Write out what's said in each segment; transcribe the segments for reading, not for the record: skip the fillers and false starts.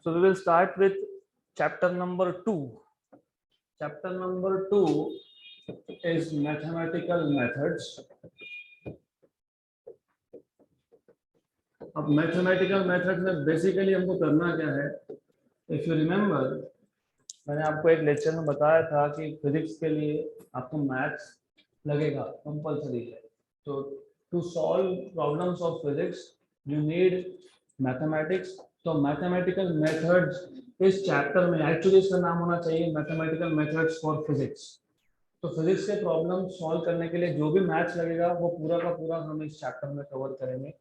So we will start with chapter number 2. Chapter number 2 is mathematical methods. अब mathematical method में basically हमको करना क्या है, इफ यू रिमेम्बर मैंने आपको एक लेक्चर में बताया था कि फिजिक्स के लिए आपको मैथ्स लगेगा, कंपलसरी है। तो to solve problems of physics you need mathematics. तो मैथमेटिकल मेथड्स इस चैप्टर में, एक्चुअली इसका नाम होना चाहिए मैथमेटिकल मेथड्स फॉर फिजिक्स। तो फिजिक्स के प्रॉब्लम सॉल्व करने के लिए जो भी मैथ्स लगेगा वो पूरा का पूरा हम इस चैप्टर में कवर करेंगे।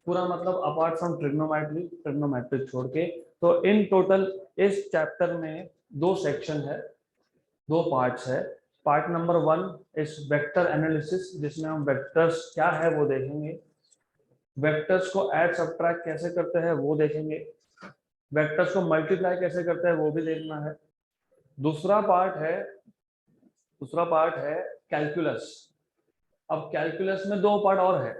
पूरा मतलब अपार्ट फ्रॉम ट्रिग्नोमेट्रिक छोड़ के। तो इन टोटल इस चैप्टर में 2 सेक्शन है, 2 पार्ट्स है। पार्ट नंबर 1 इस वेक्टर एनालिसिस, जिसमें हम वेक्टर्स क्या है वो देखेंगे, वेक्टर्स को ऐड सब्ट्रैक्ट कैसे करते हैं वो देखेंगे, वेक्टर्स को मल्टीप्लाई कैसे करते हैं वो भी देखना है। दूसरा पार्ट है कैलकुलस। अब कैलकुलस में 2 पार्ट और है,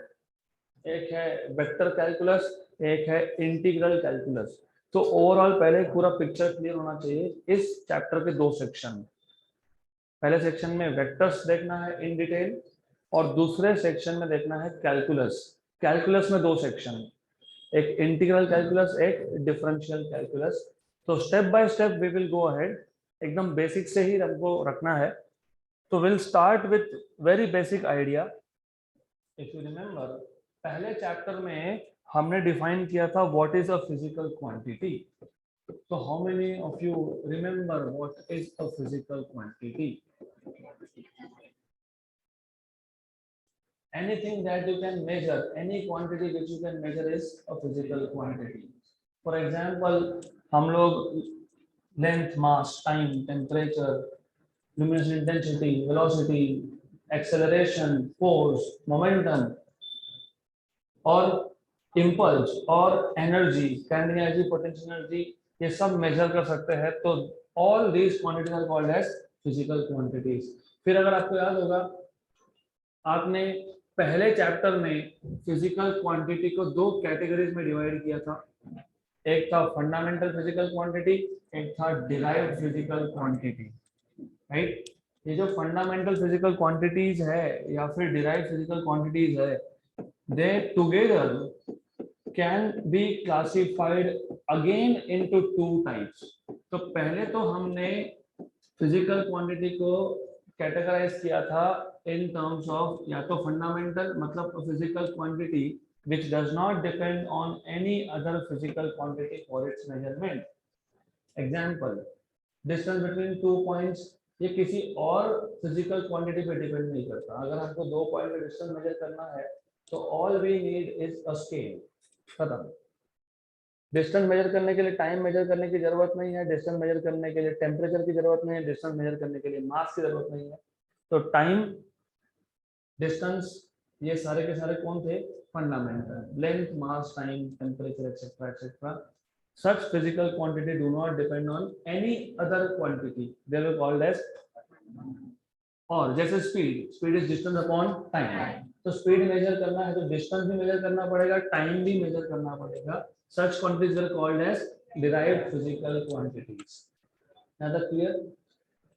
एक है वेक्टर कैलकुलस, एक है इंटीग्रल कैलकुलस। तो ओवरऑल पहले पूरा पिक्चर क्लियर होना चाहिए इस चैप्टर के 2 सेक्शन में। पहले सेक्शन में वेक्टर्स देखना है इन डिटेल और दूसरे सेक्शन में देखना है कैलकुलस। कैलकुलस में 2 सेक्शन, एक इंटीग्रल कैलकुलस, एक डिफरेंशियल कैलकुलस। तो step by step we will go ahead, एकदम बेसिक से ही हमको रखना है। तो will start with very basic idea. If you remember पहले चैप्टर में हमने डिफाइन किया था what is a physical quantity. तो how many of you remember what is a physical quantity? Anything that you can measure, any quantity which you can measure is a physical quantity. For example, हम लोग length, mass, time, temperature, luminous intensity, velocity, acceleration, force, momentum और impulse और energy, kinetic energy, potential energy, ये सब measure कर सकते हैं। तो all these quantities are called as physical quantities. फिर अगर आपको याद होगा, आपने पहले चैप्टर में फिजिकल क्वांटिटी को 2 कैटेगरीज में डिवाइड किया था। एक था फंडामेंटल फिजिकल क्वांटिटी, एक था डिराइव्ड फिजिकल क्वांटिटी, राइट। ये जो फंडामेंटल फिजिकल क्वांटिटीज है या फिर डिराइव्ड फिजिकल क्वांटिटीज है, दे together can be classified again into 2 types. तो पहले तो हमने फिजिकल क्वांटिटी को कैटेगराइज किया था in terms of या तो fundamental मतलब physical quantity which does not depend on any other physical quantity for its measurement. Example, distance between 2 points, ये किसी और physical quantity पे डिपेंड नहीं करता। अगर हमको 2 पॉइंट पे डिस्टेंस मेजर करना है तो all we need is a scale, खत्म। डिस्टेंस मेजर करने के लिए टाइम मेजर करने की जरूरत नहीं है, डिस्टेंस मेजर करने के लिए टेम्परेचर की जरूरत नहीं है, डिस्टेंस मेजर करने के लिए मास की जरूरत नहीं है। तो टाइम, डिस्टेंस, ये सारे के सारे कौन थे? Fundamental. Length, mass, time, temperature etcetera etcetera, such physical quantity do not depend on any other quantity, they were called as। और जैसे speed is distance upon time, तो स्पीड मेजर करना है तो डिस्टेंस भी मेजर करना पड़ेगा, टाइम भी मेजर करना पड़ेगा। such quantities were called as derived physical quantities. Now that clear?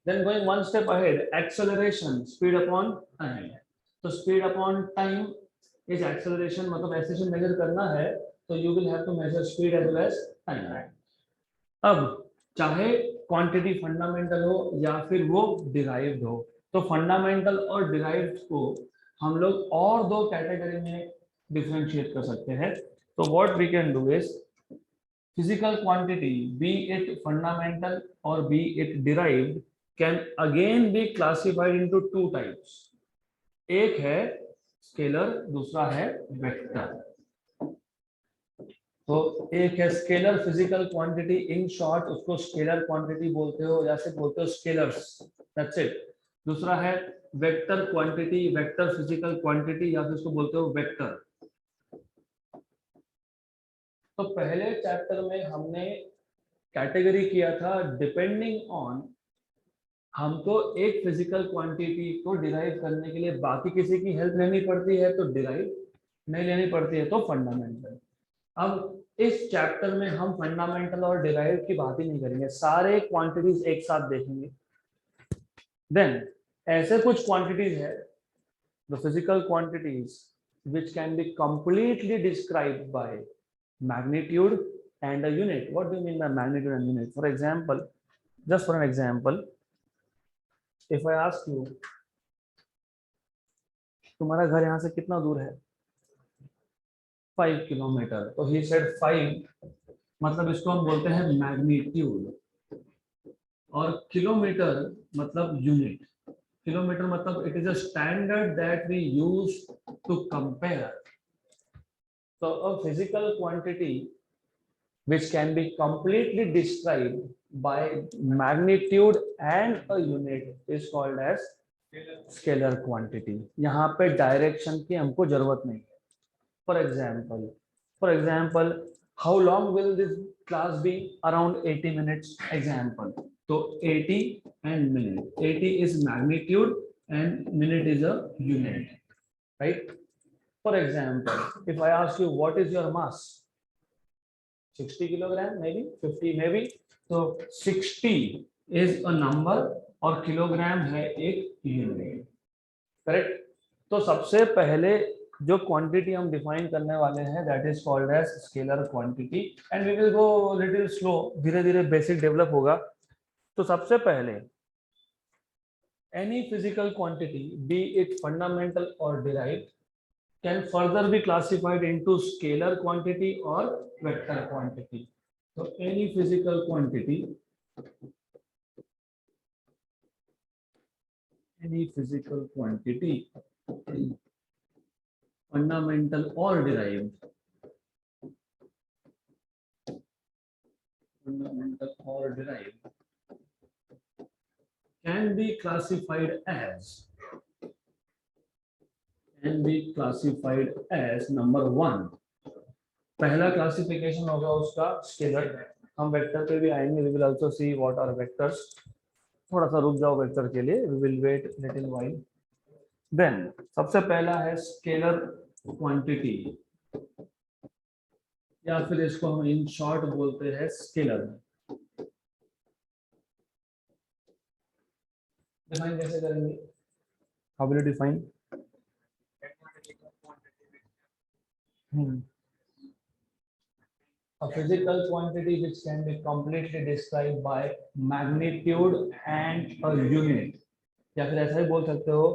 Then going one step ahead, acceleration, speed upon time. तो speed upon time is acceleration, मतलब एक्सेलरेशन मेजर करना है तो you will have to measure speed as well as time. अब चाहे quantity fundamental हो या फिर वो डिराइव्ड हो, तो फंडामेंटल और डिराइव्ड को हम लोग और 2 कैटेगरी में डिफरेंशिएट कर सकते हैं। तो what we can do is physical quantity, be it fundamental और be it derived, can again be classified into 2 types. एक है स्केलर, दूसरा है वेक्टर। तो एक है scalar physical quantity, in short उसको स्केलर क्वांटिटी बोलते हो या फिर बोलते हो स्केलर्स, दैट्स इट। दूसरा है vector quantity, vector physical quantity या फिर उसको बोलते हो वेक्टर। तो पहले चैप्टर में हमने कैटेगरी किया था डिपेंडिंग ऑन, हमको एक फिजिकल क्वांटिटी को डिराइव करने के लिए बाकी किसी की हेल्प लेनी पड़ती है तो डिराइव, नहीं लेनी पड़ती है तो फंडामेंटल। अब इस चैप्टर में हम फंडामेंटल और डिराइव्ड की बात ही नहीं करेंगे, सारे क्वांटिटीज एक साथ देखेंगे। देन ऐसे कुछ क्वांटिटीज है, the physical quantities which can be completely described by magnitude and a unit. What do you mean by magnitude and unit? For example, just for an example, if I ask you, तुम्हारा घर यहाँ से कितना दूर है? 5 kilometre. तो he said 5, मतलब इसको हम बोलते हैं मैग्नीट्यूड, और किलोमीटर मतलब यूनिट। किलोमीटर मतलब it is a standard that we use to compare. So a physical quantity which can be completely described by magnitude and a unit is called as scalar quantity. यहाँ पे direction की हमको जरूरत नहीं है। For example, how long will this class be? Around 80 minutes. Example. So 80 and minute. 80 is magnitude and minute is a unit, right? For example, if I ask you what is your mass, 60 kilogram, maybe 50, maybe. So 60 is a number और kilogram है एक unit, correct? तो सबसे पहले जो quantity हम define करने वाले हैं that is called as scalar quantity, and we will go little slow, धीरे धीरे बेसिक डेवलप होगा। तो सबसे पहले any physical quantity, be it fundamental और derived, can further be classified into scalar quantity or vector quantity. So any physical quantity, fundamental or derived, can be classified as number 1. पहला classification होगा उसका scalar. हम vector पे भी आएंगे, we will also see what are vectors. थोड़ा सा रुक जाओ वेक्टर के लिए, we will wait little while. Then सबसे पहला है स्केलर क्वांटिटी, या फिर इसको हम इन शॉर्ट बोलते हैं स्केलर। डिफाइन कैसे करेंगे? How will you define? A physical quantity which can be completely described by magnitude and a unit, या फिर ऐसा ही बोल सकते हो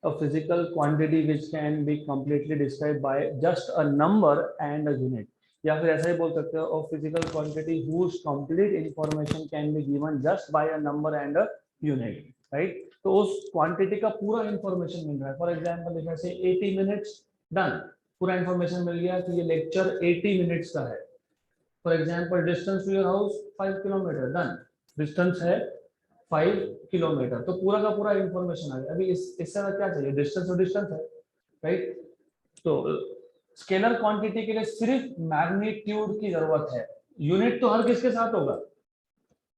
a physical quantity which can be completely described by just a number and a unit, या फिर ऐसा ही बोल सकते हो a physical quantity whose complete information can be given just by a number and a unit, right? तो उस quantity का पूरा इंफॉर्मेशन मिल रहा है। फॉर एग्जाम्पल जैसे 80 मिनट्स, डन, पूरा इंफॉर्मेशन मिल गया कि ये लेक्चर 80 मिनट्स का है। For example distance to your house 5 kilometre, done, distance है 5 किलोमीटर, तो पूरा का पूरा इंफॉर्मेशन आ गया। अभी इससे क्या चाहिए? डिस्टेंस और डिस्टेंस है, राइट? तो स्केलर क्वांटिटी के लिए सिर्फ मैग्नीट्यूड की जरूरत है, यूनिट तो हर किसके साथ होगा।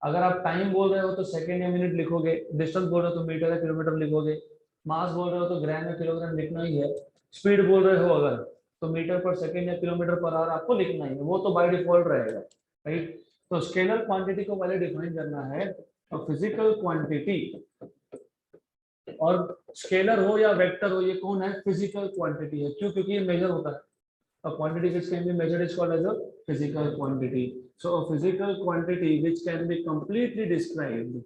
अगर आप टाइम बोल रहे हो तो सेकेंड या मिनट लिखोगे, डिस्टेंस बोल रहे हो तो मीटर या किलोमीटर लिखोगे, मास बोल रहे हो तो ग्राम या किलोग्राम लिखना ही है, स्पीड बोल रहे हो अगर तो मीटर पर सेकेंड या किलोमीटर पर आवर आपको लिखना ही है, वो तो बाय डिफॉल्ट रहेगा, राइट? तो स्केलर क्वांटिटी को पहले डिफाइन करना है, और फिजिकल क्वांटिटी, और स्केलर हो या वेक्टर हो, ये कौन है? फिजिकल क्वांटिटी है। क्यों? क्योंकि ये मेजर होता है। A quantity which can be measured is called as a physical quantity. So a physical quantity which can be completely described,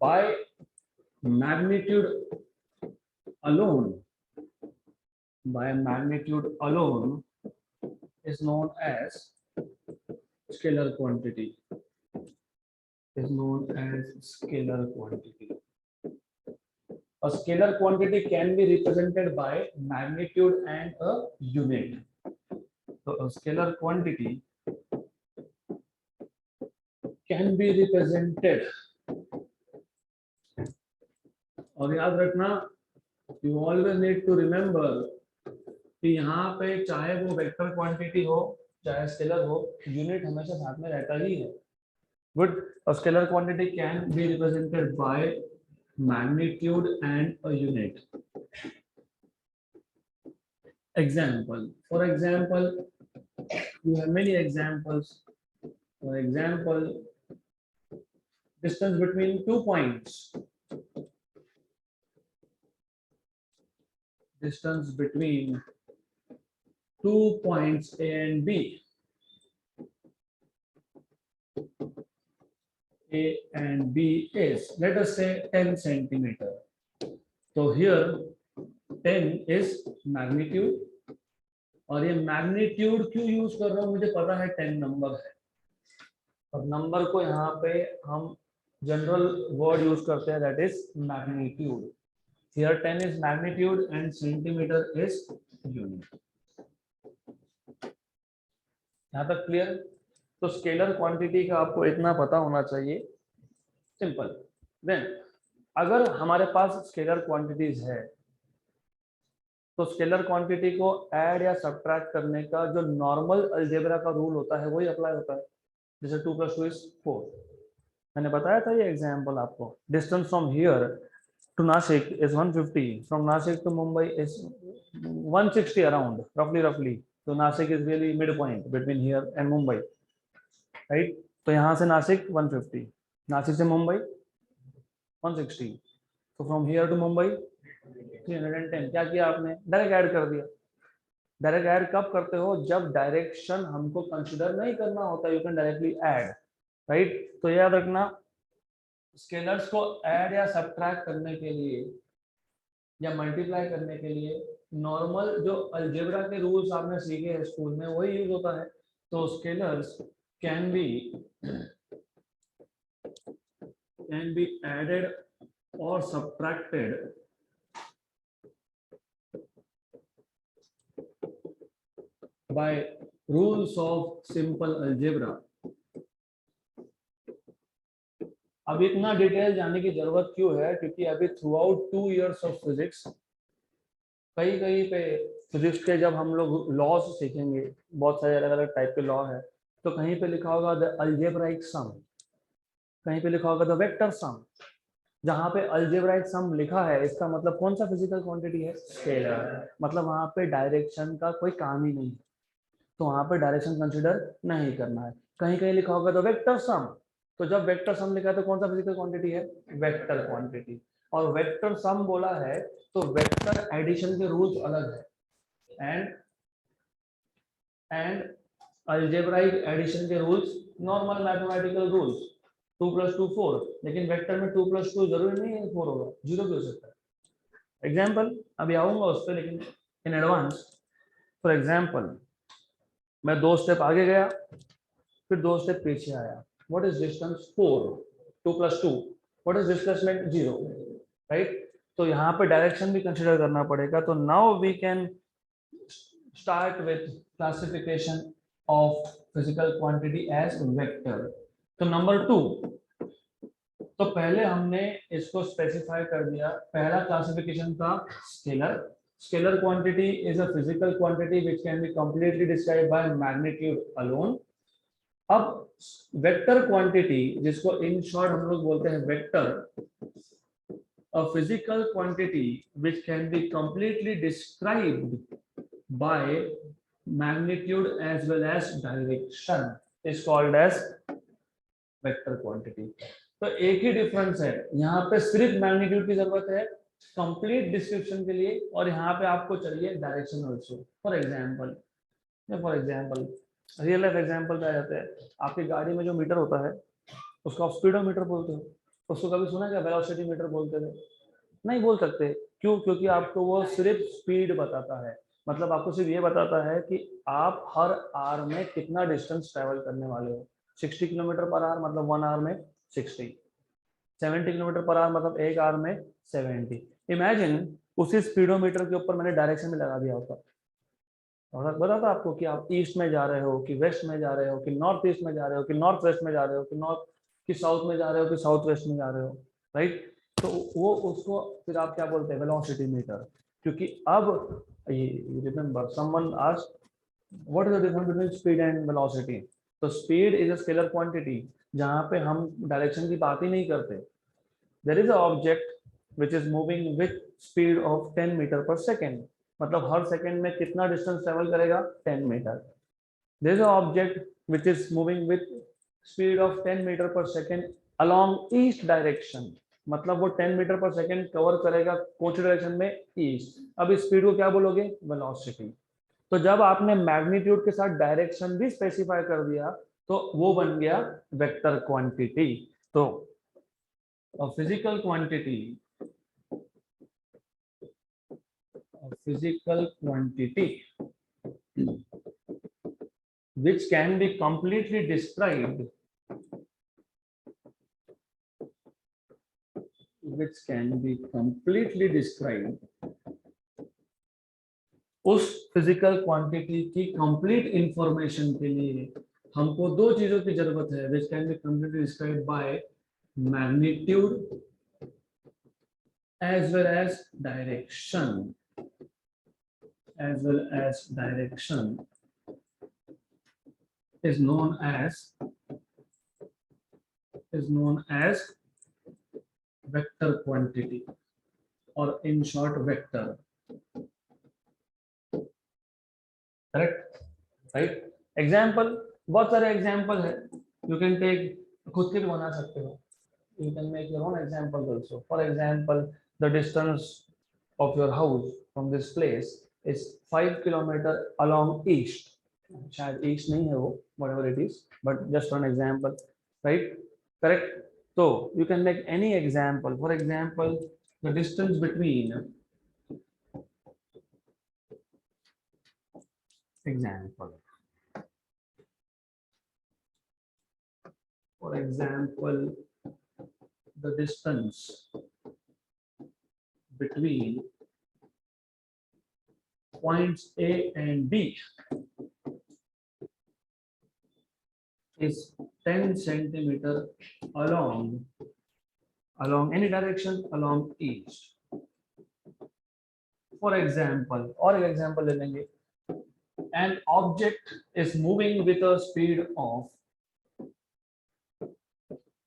by magnitude alone, is known as scalar quantity. A scalar quantity can be represented by magnitude and a unit. So a scalar quantity can be represented, और याद रखना, you always need to remember कि यहाँ पे चाहे वो vector quantity हो चाहे स्केलर हो, यूनिट हमेशा साथ में रहता ही है। Good. A scalar quantity can be represented by magnitude and a unit. Example. For example, we have many examples. For example, distance between 2 points. Distance between 2 points A and B. A and B is, let us say, 10 centimeter. So here 10 is magnitude, और ये magnitude क्यों use कर रहा हूं, मुझे पता है 10 number है, और नंबर को यहाँ पे हम जनरल वर्ड यूज करते हैं, that is magnitude. Here 10 is magnitude and centimeter is unit. यहाँ तक क्लियर? तो स्केलर क्वांटिटी का आपको इतना पता होना चाहिए, सिंपल. देन अगर हमारे पास स्केलर क्वांटिटीज है तो स्केलर क्वांटिटी को ऐड या सब्ट्रैक्ट करने का जो नॉर्मल अलजेब्रा का रूल होता है वही अप्लाई होता है. जैसे 2 + 2 = 4. मैंने बताया था ये एग्जांपल आपको. Distance from here to Nashik is 150. From Nashik to Mumbai is 160 around, roughly. So Nashik is really midpoint between here and Mumbai, right? तो यहाँ से नासिक 150, नासिक से Mumbai 160. So from here to Mumbai 310. क्या किया आपने? डायरेक्ट ऐड कर दिया. डायरेक्ट ऐड कब करते हो? जब डायरेक्शन हमको कंसिडर नहीं करना होता, you can directly add, right? तो याद रखना, स्केलर्स को ऐड या सब्ट्रैक्ट करने के लिए या मल्टीप्लाई करने के लिए नॉर्मल जो अलजेब्रा के रूल्स आपने सीखे हैं स्कूल में वही यूज होता है. तो स्केलर्स कैन बी एडेड और subtracted by rules of simple algebra. अब इतना डिटेल जाने की जरूरत क्यों है? क्योंकि अभी through out 2 years of physics कहीं पे फिजिक्स के जब हम लोग लॉज सीखेंगे, बहुत सारे अलग अलग टाइप के लॉ है, तो कहीं पे लिखा होगा द अलजेब्राइक सम, कहीं पे लिखा होगा द वेक्टर सम. जहाँ पे अलजेब्राइक सम लिखा है इसका मतलब कौन सा फिजिकल क्वांटिटी है? स्केलर. मतलब वहाँ पे डायरेक्शन का कोई काम ही नहीं, तो वहाँ पे डायरेक्शन कंसिडर नहीं करना है. कहीं कहीं लिखा होगा द वेक्टर सम, तो जब वेक्टर सम लिखा है तो कौन सा फिजिकल क्वांटिटी है? Vector quantity. और वेक्टर सम बोला है तो वेक्टर एडिशन के रूल्स अलग है एंड अलजेब्राइक एडिशन के रूल्स नॉर्मल मैथमेटिकल रूल्स. 2 + 2 4, लेकिन वेक्टर में 2 + 2 जरूरी नहीं है 4 होगा, 0 भी हो सकता है. एग्जाम्पल अभी आऊंगा उस पर, लेकिन इन एडवांस. फॉर एग्जाम्पल मैं 2 स्टेप आगे गया, फिर 2 स्टेप पीछे आया. What is distance? 4. 2 + 2. What is displacement? 0. Right? तो यहाँ पे डायरेक्शन भी कंसिडर करना पड़ेगा. तो now we can start with classification of physical quantity as vector. तो नंबर 2, तो पहले हमने इसको स्पेसिफाई कर दिया. पहला क्लासिफिकेशन था scalar. Scalar quantity is a physical quantity which can be completely described by magnitude alone. अब वेक्टर क्वांटिटी, जिसको इन शॉर्ट हम लोग बोलते हैं vector, a physical quantity which can be completely described by magnitude as well as direction is called as vector quantity. तो एक ही difference है, यहाँ पे सिर्फ मैग्नीट्यूड की जरूरत है कंप्लीट डिस्क्रिप्शन के लिए, और यहाँ पे आपको चाहिए direction also. For example real life example पे आ जाते हैं. आपकी गाड़ी में जो मीटर होता है उसको आप स्पीडोमीटर बोलते हो. उसको कभी सुना क्या वेलोसिटी मीटर बोलते थे? नहीं बोल सकते. क्यों? क्योंकि आपको वो सिर्फ स्पीड बताता है. मतलब आपको सिर्फ ये बताता है कि आप हर आवर में कितना डिस्टेंस ट्रेवल करने वाले हो. 60 km/h मतलब 1 hour में 60. 70 km/h मतलब 1 hour में 70. इमेजिन उसी स्पीडोमीटर के ऊपर मैंने डायरेक्शन में लगा दिया होता, और बता था आपको कि आप ईस्ट में जा रहे हो कि वेस्ट में जा रहे हो कि नॉर्थ ईस्ट में जा रहे हो कि नॉर्थ वेस्ट में जा रहे हो कि नॉर्थ कि साउथ में जा रहे हो कि साउथ वेस्ट में जा रहे हो, राइट? तो वो उसको फिर आप क्या बोलते हैं? Velocity metre. क्योंकि अब remember someone asked what is the difference between speed and velocity. तो speed is a scalar quantity जहाँ पे हम डायरेक्शन की बात ही नहीं करते. There is a object which is moving with speed of 10 metre per second. मतलब हर सेकेंड में कितना डिस्टेंस ट्रेवल करेगा? 10 metre. There is a object which is moving with speed of 10 metre per second along east direction. मतलब वो 10 metre per second cover करेगा कौन सी direction में? ईस्ट. अब इस स्पीड को क्या बोलोगे? वेलोसिटी. तो जब आपने मैग्नीट्यूड के साथ डायरेक्शन भी स्पेसिफाई कर दिया तो वो बन गया वेक्टर क्वांटिटी. तो physical quantity, physical quantity which can be completely described, which can be completely described, उस फिजिकल क्वांटिटी की कंप्लीट इंफॉर्मेशन के लिए हमको दो चीजों की जरूरत है, which can be completely described by magnitude as well as direction, as well as direction is known as vector quantity, or in short vector. Correct, right. Example, बहुत सारे एग्जाम्पल है. यू कैन टेक, खुद के भी बना सकते हो. You can make your own example also. For example, the distance of your house from this place is 5 kilometre along east. शायद ईस्ट नहीं है वो, whatever it is, but just one example, right? Correct. So you can make any example. For example, the distance between, example, for example, the distance between points A and B is 10 centimeter along any direction along east. For example, और एक example ले लेंगे. An object is moving with a speed of,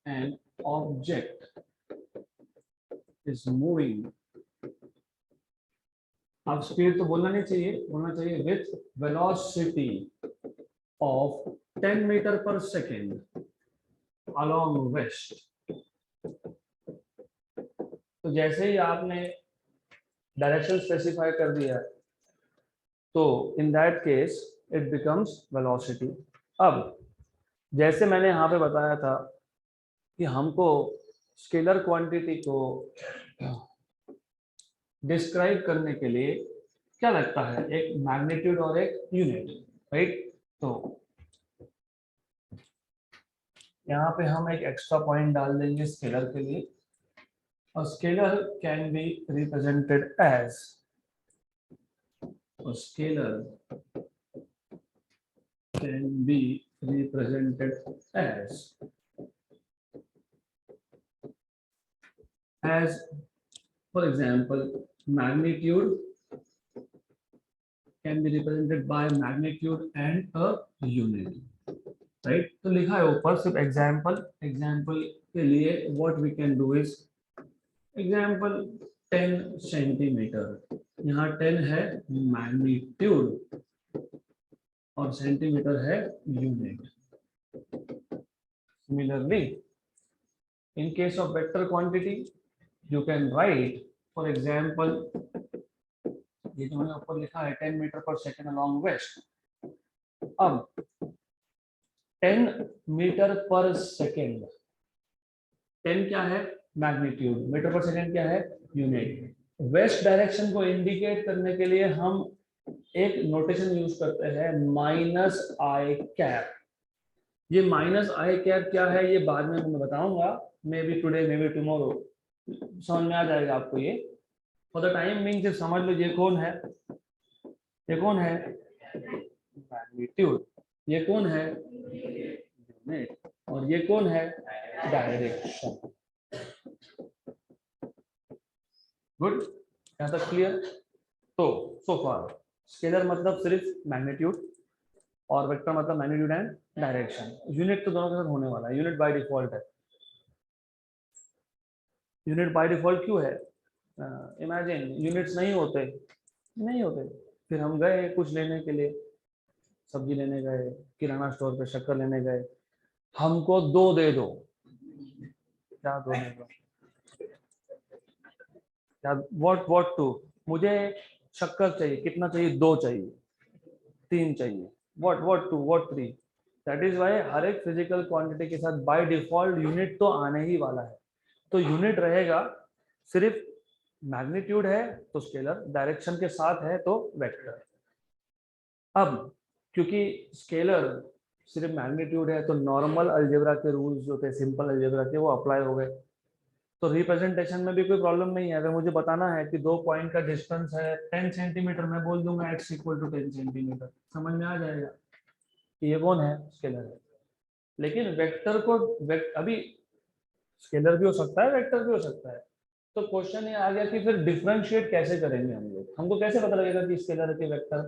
an object is moving, अब speed तो बोलना नहीं चाहिए, बोलना चाहिए with velocity of 10 metre per second along west. तो जैसे ही आपने डायरेक्शन स्पेसिफाई कर दिया तो in that case it becomes velocity. अब जैसे मैंने यहाँ पे बताया था कि हमको स्केलर क्वांटिटी को डिस्क्राइब करने के लिए क्या लगता है? एक मैग्नीट्यूड और एक यूनिट, राइट? तो यहाँ पे हम एक एक्स्ट्रा पॉइंट डाल देंगे स्केलर के लिए. और scalar can be represented as, or scalar can be represented as for example, magnitude can be represented by magnitude and a unit, right? तो लिखा है ऊपर सिर्फ example के लिए what we can do is example 10 centimetre. यहाँ 10 है magnitude और सेंटीमीटर है unit. Similarly, in case of vector quantity, you can write, for example, ये जो मैंने ऊपर लिखा है 10 metre per second along west. अब 10 मीटर पर सेकेंड, 10 क्या है? मैग्नीट्यूड. मीटर पर सेकेंड क्या है? यूनिट. वेस्ट डायरेक्शन को इंडिकेट करने के लिए हम एक नोटेशन यूज करते हैं, -i cap. ये -i cap क्या है ये बाद में मैं बताऊंगा, may be today may be tomorrow, समझ में आ जाएगा आपको ये. फॉर द टाइम बीइंग सिर्फ समझ लो ये कौन है, ये कौन है? मैग्नीट्यूड. ये कौन है? यूनिट. और ये कौन है? डायरेक्शन. गुड, यहाँ तक क्लियर? तो सो फार स्केलर मतलब सिर्फ मैग्नीट्यूड, और वेक्टर मतलब मैग्नीट्यूड एंड डायरेक्शन। यूनिट तो दोनों के साथ होने वाला है, यूनिट बाय डिफॉल्ट है। यूनिट बाय डिफॉल्ट क्यों है? इमेजिन यूनिट्स नहीं होते, नहीं होते, फिर हम गए कुछ लेने के लिए, सब्जी लेने गए, किराना स्टोर पे शक्कर लेने गए, हमको 2 दे दो, क्या 2 देगा, क्या व्हाट टू, मुझे शक्कर चाहिए, कितना चाहिए, 2 चाहिए, 3 चाहिए, what two, what 3। That is why हर एक फिजिकल क्वांटिटी के साथ बाय डिफॉल्ट यूनिट तो आने ही वाला है। तो यूनिट रहेगा, सिर्फ मैग्नीट्यूड है तो स्केलर, डायरेक्शन के साथ है तो वेक्टर। अब क्योंकि स्केलर सिर्फ मैग्नीट्यूड है तो नॉर्मल अलजेब्रा के रूल्स जो थे, सिंपल अलजेब्रा के, वो अप्लाई हो गए। तो रिप्रेजेंटेशन में भी कोई प्रॉब्लम नहीं है। अगर मुझे बताना है कि 2 पॉइंट का डिस्टेंस है 10 सेंटीमीटर, मैं बोल दूंगा x इक्वल टू 10 सेंटीमीटर, समझ में आ जाएगा कि ये कौन है, स्केलर है। लेकिन वेक्टर को अभी स्केलर भी हो सकता है, वेक्टर भी हो सकता है। तो क्वेश्चन ये आ गया कि फिर डिफरेंशिएट कैसे करेंगे हम लोग, हमको कैसे पता लगेगा कि स्केलर है कि वेक्टर।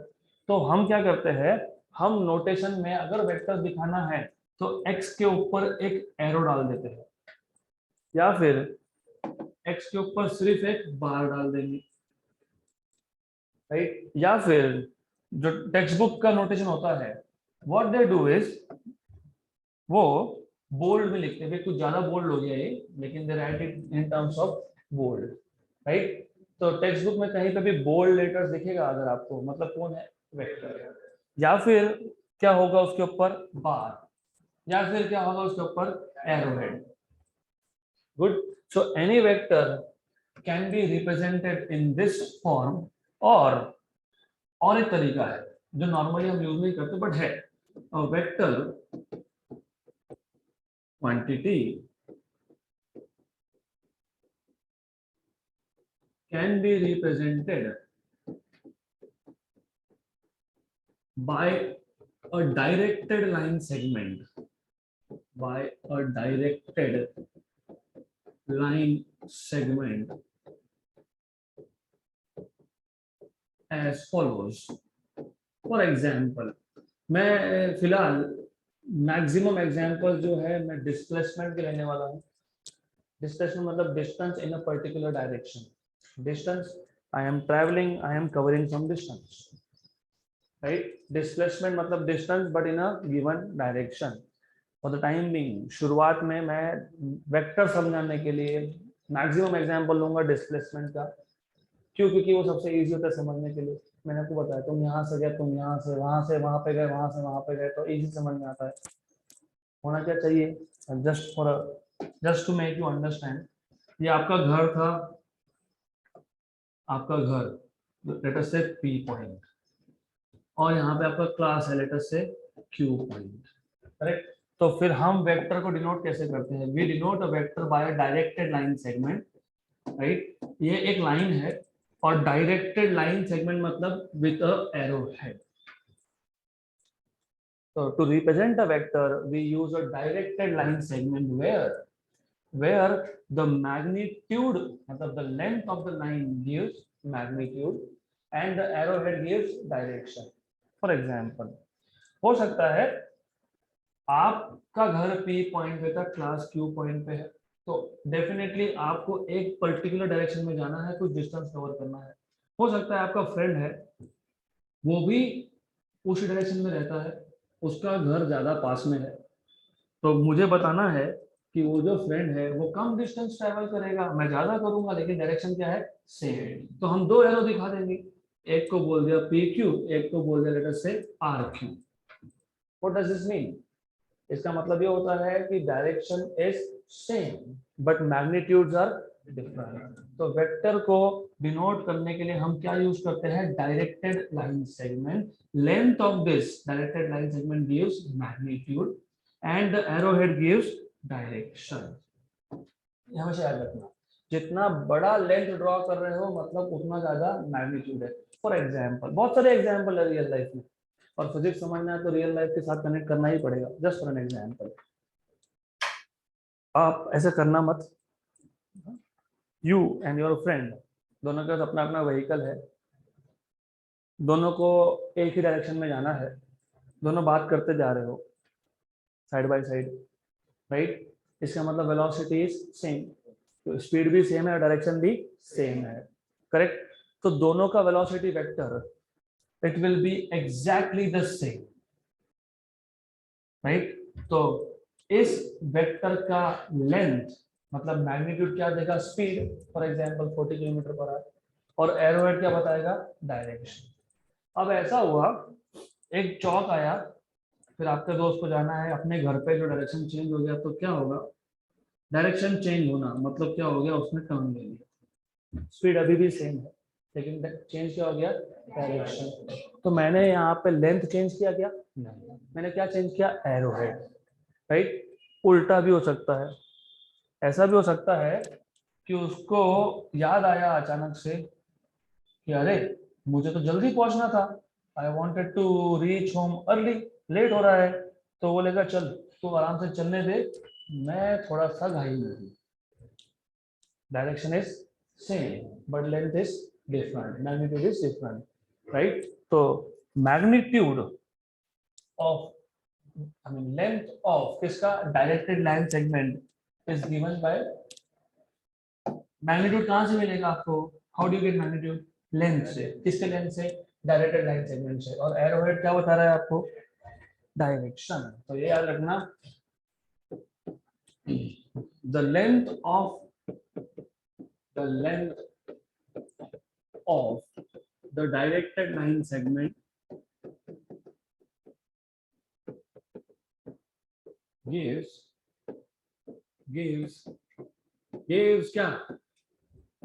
तो हम क्या करते हैं, हम नोटेशन में अगर वेक्टर दिखाना है तो x के ऊपर एक एरो डाल देते हैं, या फिर x के ऊपर सिर्फ एक बार डाल देंगे, राइट। या फिर जो टेक्स्ट बुक का नोटेशन होता है, व्हाट दे डू इज, वो बोल्ड में लिखते हैं, कुछ ज्यादा बोल्ड हो गया ये, लेकिन they write it in terms of bold, right. तो टेक्स्ट बुक में कहीं पे भी बोल्ड लेटर्स दिखेगा अगर आपको, मतलब कौन है, वेक्टर। या फिर क्या होगा उसके ऊपर, बार, या फिर क्या होगा उसके ऊपर, arrowhead. Good. So any vector can be represented in this form, और एक तरीका है जो नॉर्मली हम यूज नहीं करते बट है, vector quantity can be represented by a directed line segment, by a directed line segment as follows. For example, मैं फिलहाल मैक्सिमम एग्जांपल जो है मैं डिस्प्लेसमेंट के लेने वाला हूँ। डिस्प्लेसमेंट मतलब distance in a particular direction. Distance, I am travelling, I am covering some distance, right. Displacement मतलब distance but in a given direction. For the time being शुरुआत में मैं वेक्टर समझाने के लिए मैक्सिमम एग्जांपल लूंगा डिस्प्लेसमेंट का। क्यों? क्योंकि वो सबसे इजी होता है समझने के लिए। मैंने आपको बताया, तुम यहाँ से गए, तुम यहाँ से वहां पे गए, वहां से वहां पे गए, तो इजी समझ में आता है। होना क्या चाहिए, just to make you understand, ये आपका घर था, आपका घर लेट अस से पी पॉइंट, और यहाँ पे आपका क्लास है लेट अस से क्यू पॉइंट, करेक्ट। तो फिर हम वेक्टर को डिनोट कैसे करते हैं, we denote a vector by a directed line segment, right. ये एक लाइन है और डायरेक्टेड लाइन सेगमेंट मतलब with a arrow head. So to represent a vector, we use a directed line segment where the magnitude, मतलब the length of the line gives magnitude and the arrowhead gives direction. For example, हो सकता है आपका घर P point पे था, class Q point पे है, तो डेफिनेटली आपको एक पर्टिकुलर डायरेक्शन में जाना है, कुछ डिस्टेंस कवर करना है। हो सकता है आपका फ्रेंड है, वो भी उसी डायरेक्शन में रहता है, उसका घर ज्यादा पास में है, तो मुझे बताना है कि वो जो फ्रेंड है वो कम डिस्टेंस ट्रेवल करेगा, मैं ज्यादा करूंगा, लेकिन डायरेक्शन क्या है, सेम। तो हम 2 एरो दिखा देंगे, एक को बोल दिया पी क्यू, एक को बोल दिया लेटर से R Q. What does this mean? इसका मतलब ये होता है कि direction is same but magnitudes are different. तो वेक्टर को डिनोट करने के लिए हम क्या यूज करते हैं, directed line segment. Length of this directed line segment gives magnitude and the arrowhead gives direction. हमेशा याद रखना, जितना बड़ा लेंथ ड्रॉ कर रहे हो मतलब उतना ज्यादा मैग्नीट्यूड है। फॉर एग्जांपल, बहुत सारे एग्जांपल है रियल लाइफ में, और फिजिक्स समझना है तो रियल लाइफ के साथ कनेक्ट करना ही पड़ेगा। जस्ट फॉर एन एग्जांपल, आप ऐसे करना मत, यू एंड योर फ्रेंड दोनों के पास अपना अपना व्हीकल है, दोनों को एक ही डायरेक्शन में जाना है, दोनों बात करते जा रहे हो साइड बाय साइड, राइट, इसका मतलब वेलोसिटी इज सेम, तो स्पीड भी सेम है और डायरेक्शन भी सेम है, करेक्ट। तो दोनों का velocity vector it will be exactly the same, right. तो इस वेक्टर का लेंथ मतलब मैग्नीट्यूड क्या देगा, speed, for example 40 kilometre per hour, और एरोहेड क्या बताएगा, डायरेक्शन। अब ऐसा हुआ एक चौक आया, फिर आपके दोस्त को जाना है अपने घर पे, जो डायरेक्शन चेंज हो गया तो क्या होगा, डायरेक्शन चेंज होना मतलब क्या हो गया, उसने टर्न ले लिया, स्पीड अभी भी सेम है लेकिन चेंज क्या हो गया, डायरेक्शन। तो मैंने यहाँ पे लेंथ चेंज किया क्या, नहीं, मैंने क्या चेंज किया, एरोहेड, राइट। उल्टा भी हो सकता है, ऐसा भी हो सकता है कि उसको याद आया अचानक से कि अरे मुझे तो जल्दी पहुंचना था, I wanted to reach home early, late हो रहा है, तो बोलेगा चल तू आराम से चलने दे, मैं थोड़ा सा घायल हूँ, direction is same but length is different, magnitude is different, right? So magnitude of, I mean length of किसका, directed line segment is given by, magnitude कहाँ से मिलेगा आपको, how do you get magnitude, length से, किसके length से, directed line segment से, और arrowhead क्या बता रहा है आपको, direction। तो ये याद रखना, the length of the directed line segment gives क्या,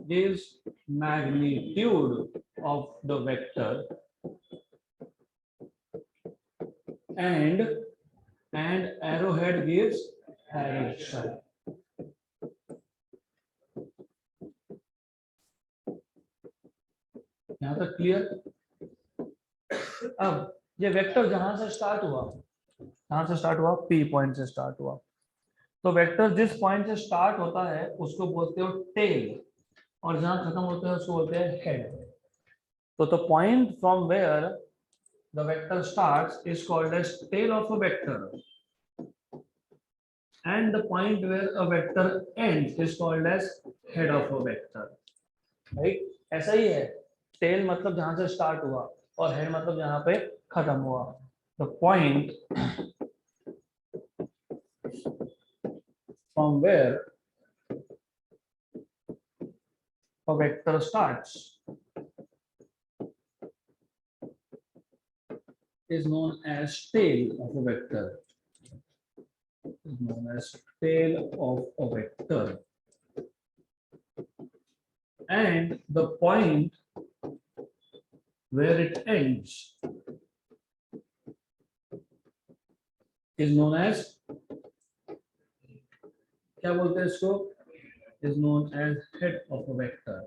gives magnitude of the vector and arrowhead gives direction। यहाँ तक क्लियर। अब ये वेक्टर जहां से स्टार्ट हुआ, कहां से स्टार्ट हुआ, P पॉइंट से स्टार्ट हुआ, तो वेक्टर जिस पॉइंट से स्टार्ट होता है उसको बोलते हो टेल, और जहां खत्म होता है उसको बोलते हैं हेड। तो the point from where the vector starts is called as tail of a vector, and the point where a vector ends is called as head of a vector, right? ऐसा ही है, टेल मतलब जहां से start हुआ और head मतलब जहां पे खत्म हुआ। the point from where a vector starts is known as tail of a vector, is known as tail of a vector, and the point where it ends is known as, क्या बोलते हैं इसको, is known as head of a vector।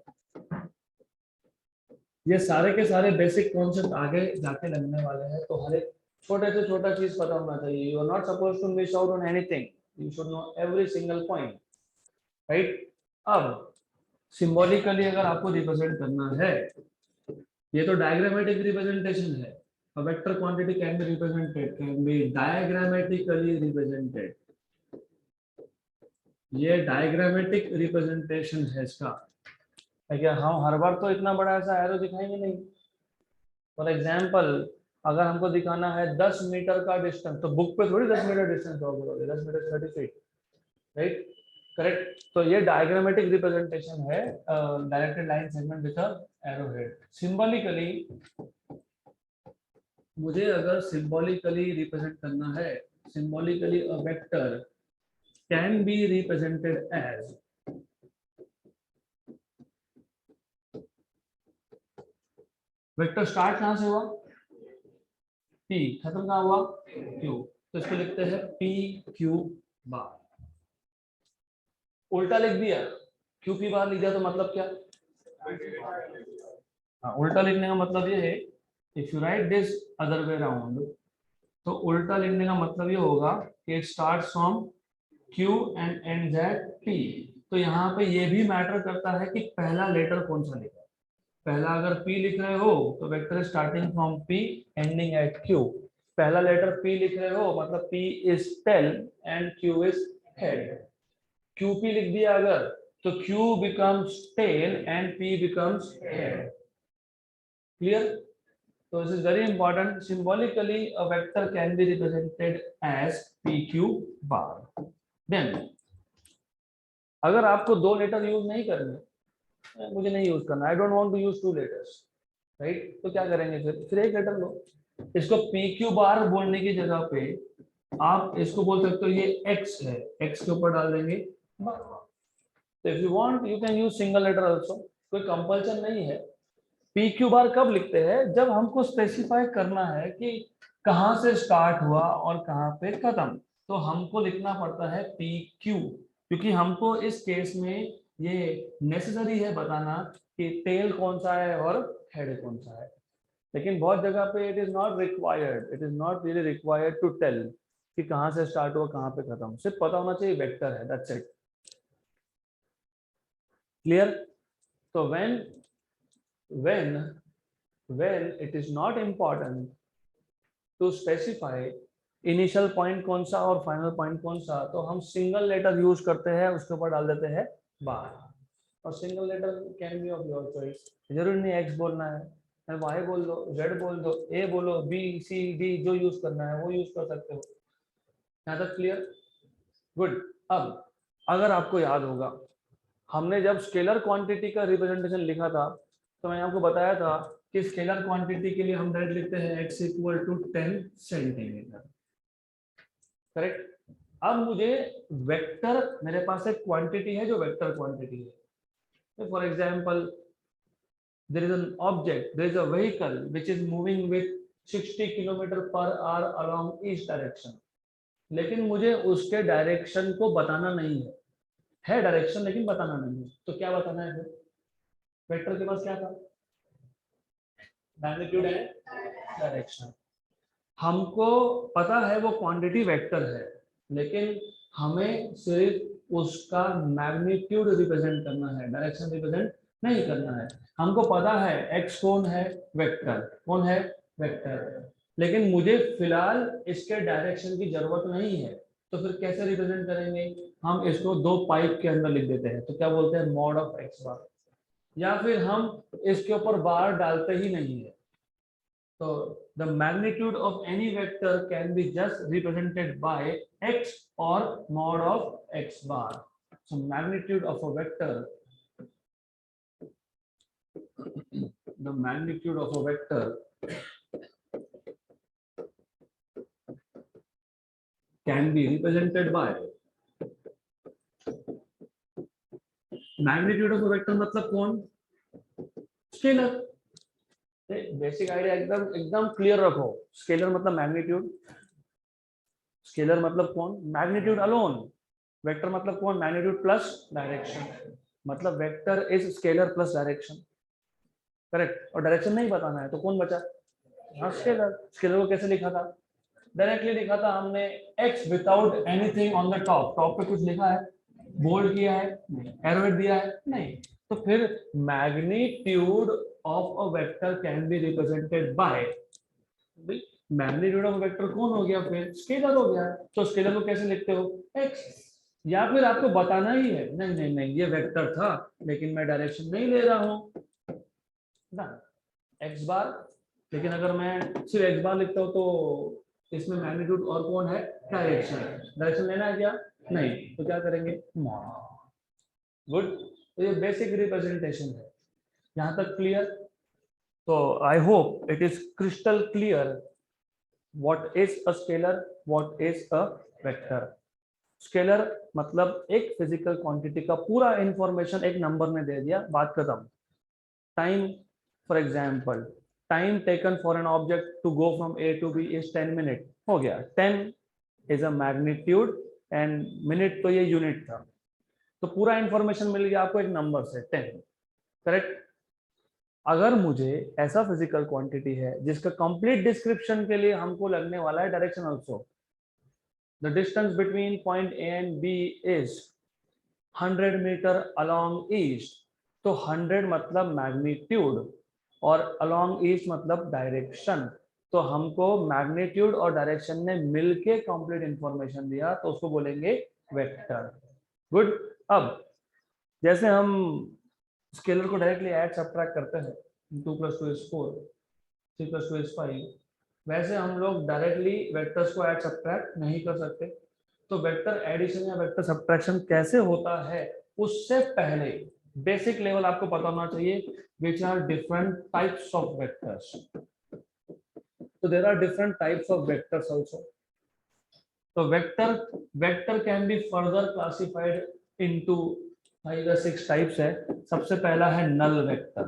ये सारे के सारे basic concept आगे जाके लगने वाले हैं, तो हर एक छोटे से छोटा चीज पता होना चाहिए। You are not suppose to miss out on anything, you should know every single point, right. अब सिंबॉलिकली अगर आपको रिप्रेजेंट करना है, ये तो डायग्रामेटिक रिप्रेजेंटेशन है, a vector quantity can be represented, can be diagrammatically represented, ये डायग्रामेटिक रिप्रेजेंटेशन है इसका, है क्या। हम हर बार तो इतना बड़ा ऐसा एरो दिखाएंगे नहीं। फॉर एग्जाम्पल अगर हमको दिखाना है 10 मीटर का डिस्टेंस, तो बुक पे थोड़ी 10 मीटर डिस्टेंस होगा, 10 मीटर 30 फीट, राइट, करेक्ट। तो ये डायग्रामेटिक रिप्रेजेंटेशन है, directed line segment with arrow head. Symbolically मुझे अगर सिंबॉलिकली रिप्रेजेंट करना है, symbolically a vector can be represented as, vector start कहां से हुआ, P, खत्म कहां हुआ, Q, तो इसको लिखते हैं PQ बार। उल्टा लिख दिया, QP बार लिख दिया तो मतलब क्या, हाँ, उल्टा लिखने का मतलब ये है, if you right this other way around, तो उल्टा लिखने का मतलब ये होगा कि it starts from Q and ends at P। तो यहाँ पे ये भी मैटर करता है कि पहला लेटर कौन सा लिखा, पहला अगर P लिख रहे हो तो vector starting from P ending at Q, पहला लेटर P लिख रहे हो मतलब P is tail and Q is head. QP लिख दिया अगर तो Q becomes tail and P becomes head. Clear? So this is very important. Symbolically, a vector can be represented as PQ bar. Then, अगर आपको दो letter use नहीं करने, मुझे नहीं यूज करना, I don't want to use two letters, right, तो क्या करेंगे फिर एक लेटर लो, इसको PQ बार बोलने की जगह पे आप इसको बोल सकते हो ये X है, X के ऊपर डाल देंगे बार। तो if you want you can use single letter also, कोई कंपल्सन नहीं है। PQ बार कब लिखते हैं, जब हमको स्पेसिफाई करना है कि कहां से स्टार्ट हुआ और कहां पे खत्म, तो हमको लिखना पड़ता है PQ, क्योंकि हमको इस केस में ये नेसेसरी है बताना कि टेल कौन सा है और हेड कौन सा है। लेकिन बहुत जगह पे it is not required, it is not really required to tell कि कहां से स्टार्ट हुआ कहां पे खत्म, सिर्फ पता होना चाहिए वेक्टर है, दैट्स इट। क्लियर? तो when it is not important to specify initial point कौन सा और फाइनल पॉइंट कौन सा, तो हम सिंगल लेटर यूज करते हैं, उसके ऊपर डाल देते हैं बार। और single letter can be of your choice, जरूरी नहीं एक्स बोलना है, वाई बोल दो, जेड बोल दो, ए बोलो, बी सी डी, जो यूज करना है वो यूज कर सकते हो। यहाँ तक क्लियर? गुड। अब अगर आपको याद होगा, हमने जब स्केलर क्वांटिटी का रिप्रेजेंटेशन लिखा था तो मैंने आपको बताया था कि स्केलर क्वांटिटी के लिए हम डायरेक्ट लिखते हैं x equal to 10 centimetre, correct. अब मुझे वेक्टर, मेरे पास एक क्वांटिटी है जो वेक्टर क्वांटिटी है, तो for example there is an object, there is a vehicle which is moving with 60 kilometre per hour along each direction, लेकिन मुझे उसके डायरेक्शन को बताना नहीं है डायरेक्शन लेकिन बताना नहीं है, तो क्या बताना है फिर? वेक्टर के पास क्या था? मैग्नीट्यूड है, डायरेक्शन। हमको पता है वो क्वांटिटी वेक्टर है, लेकिन हमें सिर्फ उसका मैग्नीट्यूड रिप्रेजेंट करना है, डायरेक्शन रिप्रेजेंट नहीं करना है। हमको पता है x कौन है, वेक्टर कौन है, वेक्टर, लेकिन मुझे फिलहाल इसके डायरेक्शन की जरूरत नहीं है, तो फिर कैसे रिप्रेजेंट करेंगे? हम इसको दो पाइप के अंदर लिख देते हैं, तो क्या बोलते हैं, मॉड ऑफ x बार, या फिर हम इसके ऊपर बार डालते ही नहीं है। So the magnitude of any vector can be just represented by x or mod of x bar. So magnitude of a vector, the magnitude of a vector can be represented by magnitude of a vector मतलब कौन? Scalar. Basic idea एकदम clear रखो, scalar मतलब magnitude, scalar मतलब कौन, magnitude alone, vector मतलब कौन, magnitude plus direction, मतलब vector is scalar plus direction, correct. और डायरेक्शन नहीं बताना है तो कौन बचा? हाँ, स्केलर। स्केलर को कैसे लिखा था? डायरेक्टली लिखा था हमने, x without anything on the top, top पे कुछ लिखा है, बोल्ड किया है, एरो दिया है, नहीं, तो फिर magnitude of a vector can be represented by, magnitude of vector कौन हो गया, फिर स्केलर हो गया, तो स्केलर को कैसे लिखते हो, x। या फिर आपको बताना ही है, नहीं नहीं नहीं ये वेक्टर था लेकिन मैं डायरेक्शन नहीं ले रहा हूं ना, x बार, लेकिन अगर मैं सिर्फ x बार लिखता हूं तो इसमें मैग्नीट्यूड और कौन है, डायरेक्शन, डायरेक्शन लेना है क्या, नहीं, तो क्या करेंगे, गुड। तो ये बेसिक रिप्रेजेंटेशन है, यहां तक क्लियर? तो I hope it is crystal clear what is a scalar, what is a vector. Scalar मतलब एक फिजिकल क्वांटिटी का पूरा इंफॉर्मेशन एक नंबर में दे दिया, बात खत्म। Time, for example time taken for an object to go from A to B is 10 minute, हो गया, 10 is a magnitude and minute तो ये यूनिट था, तो पूरा इंफॉर्मेशन मिल गया आपको एक नंबर से, 10, करेक्ट। अगर मुझे ऐसा फिजिकल क्वांटिटी है जिसका कंप्लीट डिस्क्रिप्शन के लिए हमको लगने वाला है direction also, the distance between point A and B is 100 metre along east, तो 100 मतलब मैग्नीट्यूड और अलोंग ईस्ट मतलब डायरेक्शन, तो हमको मैग्नीट्यूड और डायरेक्शन ने मिलके कंप्लीट इंफॉर्मेशन दिया, तो उसको बोलेंगे वेक्टर। गुड। अब जैसे हम स्केलर को डायरेक्टली ऐड सब्ट्रैक्ट करते हैं, 2 + 2 = 4, 3 + 2 = 5, वैसे हम लोग डायरेक्टली वेक्टर्स को ऐड सब्ट्रैक्ट नहीं कर सकते। तो वेक्टर एडिशन या वेक्टर सब्ट्रैक्शन कैसे होता है, उससे पहले बेसिक लेवल आपको पता होना चाहिए, which are different types of vectors. So there are different types of vectors also. So vector can be further classified into 5 or 6 types है। सबसे पहला है null vector।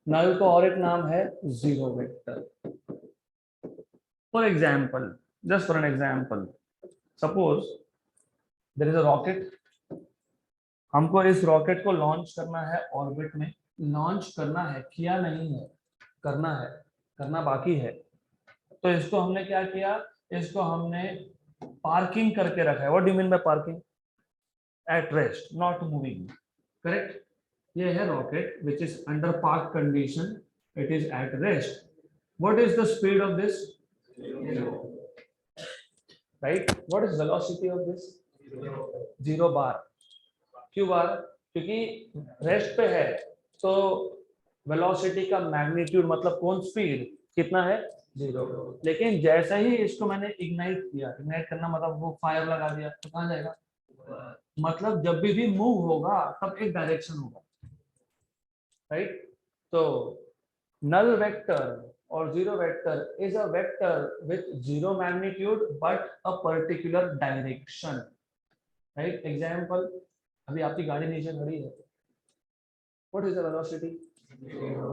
null का और एक नाम है zero vector। For example, just for an example, suppose there is a rocket। हमको इस रॉकेट को लॉन्च करना है ऑर्बिट में। लॉन्च करना है, किया नहीं है, करना है, करना बाकी है। तो इसको हमने क्या किया, इसको हमने पार्किंग करके रखा है। What do you mean bye parking? At rest, not moving. Correct. ये है rocket which is under park condition, it is at rest. What is the speed of this? Right. What is velocity of this? 0 बार। क्यों बार? क्योंकि rest पे है, तो velocity का magnitude मतलब कौन स्पीड कितना है? 0। लेकिन जैसे ही इसको मैंने इग्नाइट किया, इग्नाइट करना मतलब वो फायर लगा दिया, तो कहाँ जाएगा? मतलब जब भी मूव होगा तब एक डायरेक्शन होगा। राइट। तो null vector or zero vector is a vector with zero magnitude but a particular direction. Right? Example, अभी आपकी गाड़ी नीचे खड़ी है। What is the velocity?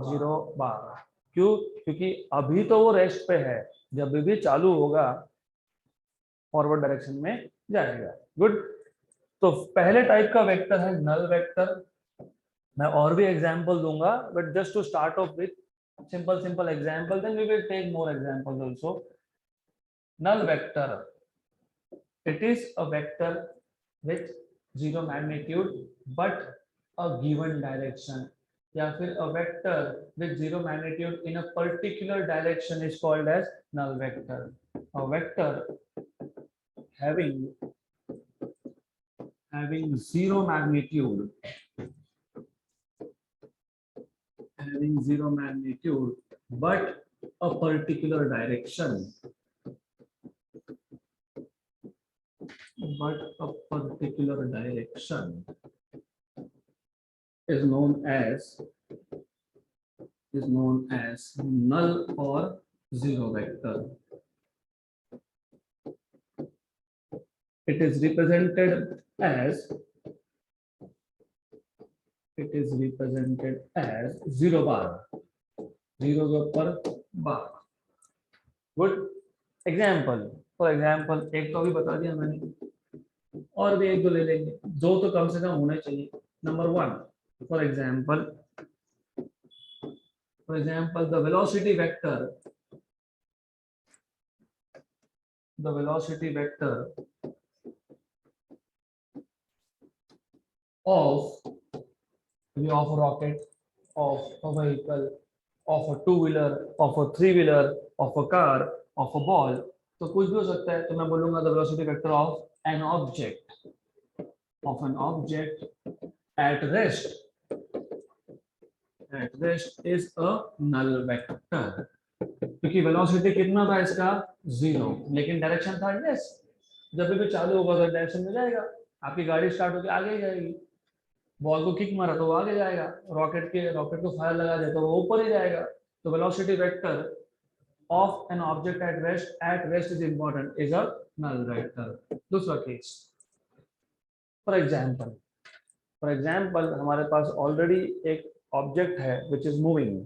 0 बार। क्यों? क्योंकि अभी तो वो रेस्ट पे है, जब भी चालू होगा फॉरवर्ड डायरेक्शन में जाएगा। गुड। तो पहले टाइप का वेक्टर है नल वेक्टर। मैं और भी एग्जांपल दूंगा, but just to start off with simple example, then we will take more examples also. Null vector, it is a vector with zero magnitude but a given direction, या फिर a vector with zero magnitude in a particular direction is called as null vector. A vector having zero magnitude, but a particular direction, is known as null or zero vector. It is represented as zero bar, zero के ऊपर बार। Good. Example, for example एक तो अभी बता दिया मैंने, और भी एक दो ले लेंगे, दो तो कम से कम होने चाहिए। Number 1, for example the velocity vector of a rocket, of a vehicle, of a two-wheeler, of a three-wheeler, of a car, of a ball, तो कुछ भी हो सकता है। तो मैं बोलूंगा the velocity vector of an object at rest is a null vector। क्योंकि वेलोसिटी कितना था इसका? 0, लेकिन डायरेक्शन था yes। जब भी चालू होगा तो डायरेक्शन में जाएगा। आपकी गाड़ी स्टार्ट होकर आगे ही जाएगी, बॉल को किक मारा तो वो आगे जाएगा, रॉकेट को फायर लगा दिया तो वो ऊपर ही जाएगा। तो velocity vector of an object at rest is important, is a null vector. दूसरा केस, फॉर एग्जांपल हमारे पास ऑलरेडी एक ऑब्जेक्ट है which is moving,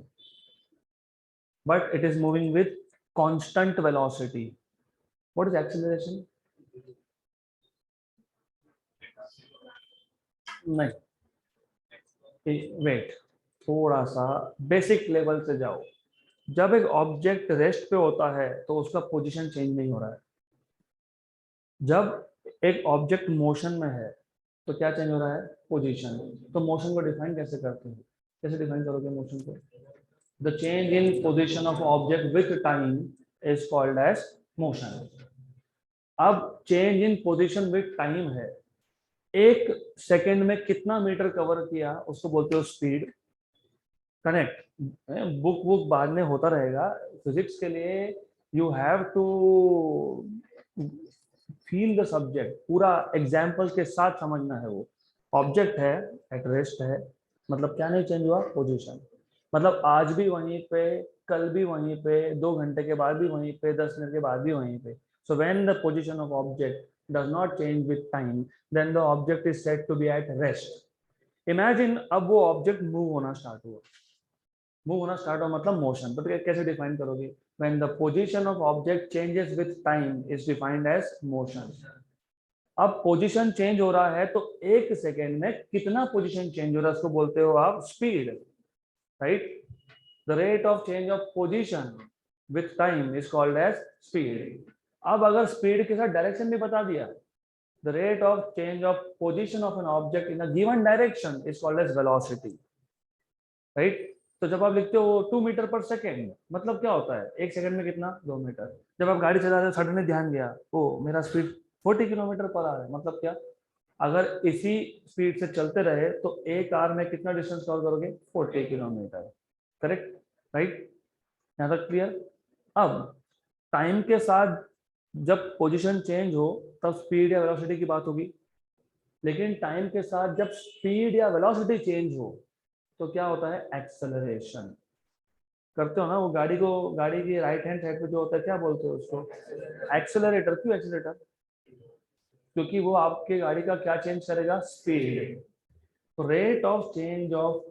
but it is moving with constant velocity. What is acceleration? नहीं, wait, थोड़ा सा basic level से जाओ। जब एक ऑब्जेक्ट रेस्ट पे होता है तो उसका पोजीशन चेंज नहीं हो रहा है। जब एक ऑब्जेक्ट मोशन में है तो क्या चेंज हो रहा है? पोजीशन। तो मोशन को डिफाइन कैसे करते हैं? कैसे डिफाइन करोगे मोशन को? The change in position of object with time is called as motion. अब change in position with time है, एक सेकंड में कितना मीटर कवर किया उसको बोलते हो स्पीड. कनेक्ट. बुक बुक बाद में होता रहेगा. फिजिक्स के लिए you have to feel the subject, पूरा एग्जाम्पल के साथ समझना है. वो ऑब्जेक्ट है, एट रेस्ट है, मतलब क्या नहीं चेंज हुआ, पोजीशन. मतलब आज भी वहीं पे, कल भी वहीं पे, 2 घंटे के बाद भी वहीं पे, 10 मिनट के बाद भी वहीं पे. So when the position of object does not change with time, then the object is said to be at rest. Imagine अब वो ऑब्जेक्ट मूव होना स्टार्ट हुआ. मूव होना स्टार्ट हुआ मतलब मोशन. तो कैसे डिफाइन करोगे? When the position of object changes with time is defined as motion. अब पोजीशन चेंज हो रहा है तो एक सेकेंड में कितना पोजीशन चेंज हो रहा है उसको बोलते हो आप speed. Right. The rate of change of position with time is called as speed. अब अगर स्पीड के साथ डायरेक्शन भी बता दिया, the rate of change of position of an object in a given direction is called as velocity. Right. तो जब आप लिखते हो 2 मीटर पर सेकेंड, मतलब क्या होता है, एक सेकंड में कितना, 2 मीटर. जब आप गाड़ी चला रहे हो सडनली ध्यान गया, ओ मेरा स्पीड 40 किलोमीटर पर आवर है, मतलब क्या, अगर इसी स्पीड से चलते रहे तो एक आवर में कितना डिस्टेंस कवर करोगे, 40 किलोमीटर. करेक्ट. राइट. यहाँ तक क्लियर. अब टाइम के साथ जब पोजीशन चेंज हो तब स्पीड या वेलोसिटी की बात होगी, लेकिन टाइम के साथ जब स्पीड या वेलोसिटी चेंज हो तो क्या होता है, एक्सेलरेशन. करते हो ना वो गाड़ी को, गाड़ी की राइट हैंड साइड पे जो होता है क्या बोलते हो उसको, एक्सेलरेटर. क्यों एक्सेलरेटर? क्योंकि वो आपके गाड़ी का क्या चेंज करेगा, स्पीड. तो rate of change of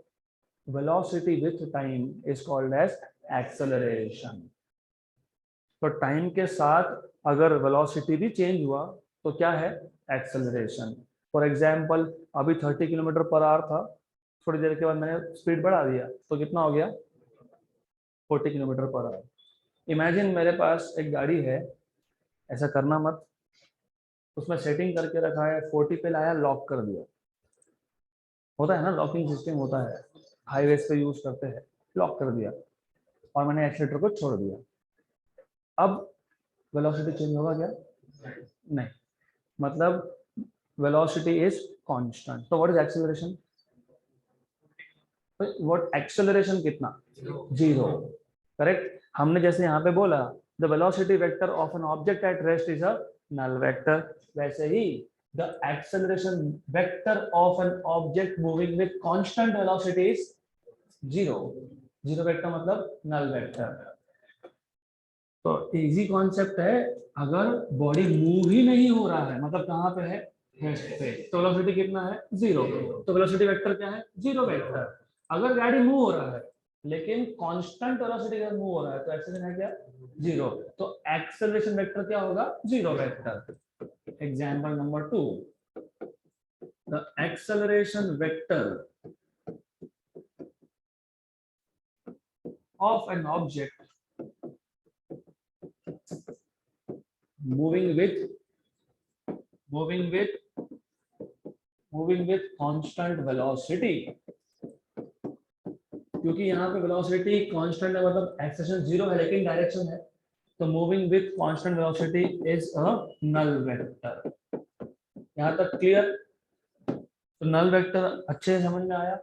velocity with time is called as acceleration. तो टाइम के साथ अगर वेलोसिटी भी चेंज हुआ तो क्या है, एक्सेलरेशन. फॉर एग्जांपल अभी 30 किलोमीटर पर आवर था, थोड़ी देर के बाद मैंने स्पीड बढ़ा दिया तो कितना हो गया, 40 किलोमीटर पर आवर. इमेजिन मेरे पास एक गाड़ी है, ऐसा करना मत, उसमें सेटिंग करके रखा है, 40 पे लाया, लॉक कर दिया. होता है ना, लॉकिंग सिस्टम होता है, हाईवेज पे यूज करते हैं. लॉक कर दिया और मैंने एक्सीलेटर को छोड़ दिया. अब वेलोसिटी चेंज होगा क्या, नहीं. मतलब वेलोसिटी इज कांस्टेंट. तो what is acceleration, what acceleration कितना, 0. करेक्ट. हमने जैसे यहाँ पे बोला the velocity vector of an object at rest is a null vector, वैसे ही the acceleration vector of an object moving with constant velocity is 0. 0 vector मतलब नल वेक्टर. तो इजी कॉन्सेप्ट है. अगर बॉडी मूव ही नहीं हो रहा है, मतलब कहाँ पे है, रेस्ट पे, तो वेलोसिटी कितना है, 0. तो वेलोसिटी वेक्टर क्या है, 0 वेक्टर. अगर गाड़ी मूव हो रहा है लेकिन कांस्टेंट वेलोसिटी के साथ मूव हो रहा है तो एक्सेलरेशन है क्या, 0. तो एक्सेलरेशन वेक्टर क्या होगा, 0 vector. Example number 2, the acceleration vector of an object moving with constant velocity. क्योंकि यहाँ पे वेलोसिटी कांस्टेंट है, मतलब एक्सेलरेशन 0 है लेकिन डायरेक्शन है, तो moving with constant velocity is a null vector. यहाँ तक क्लियर. तो नल वेक्टर अच्छे से समझ में आया.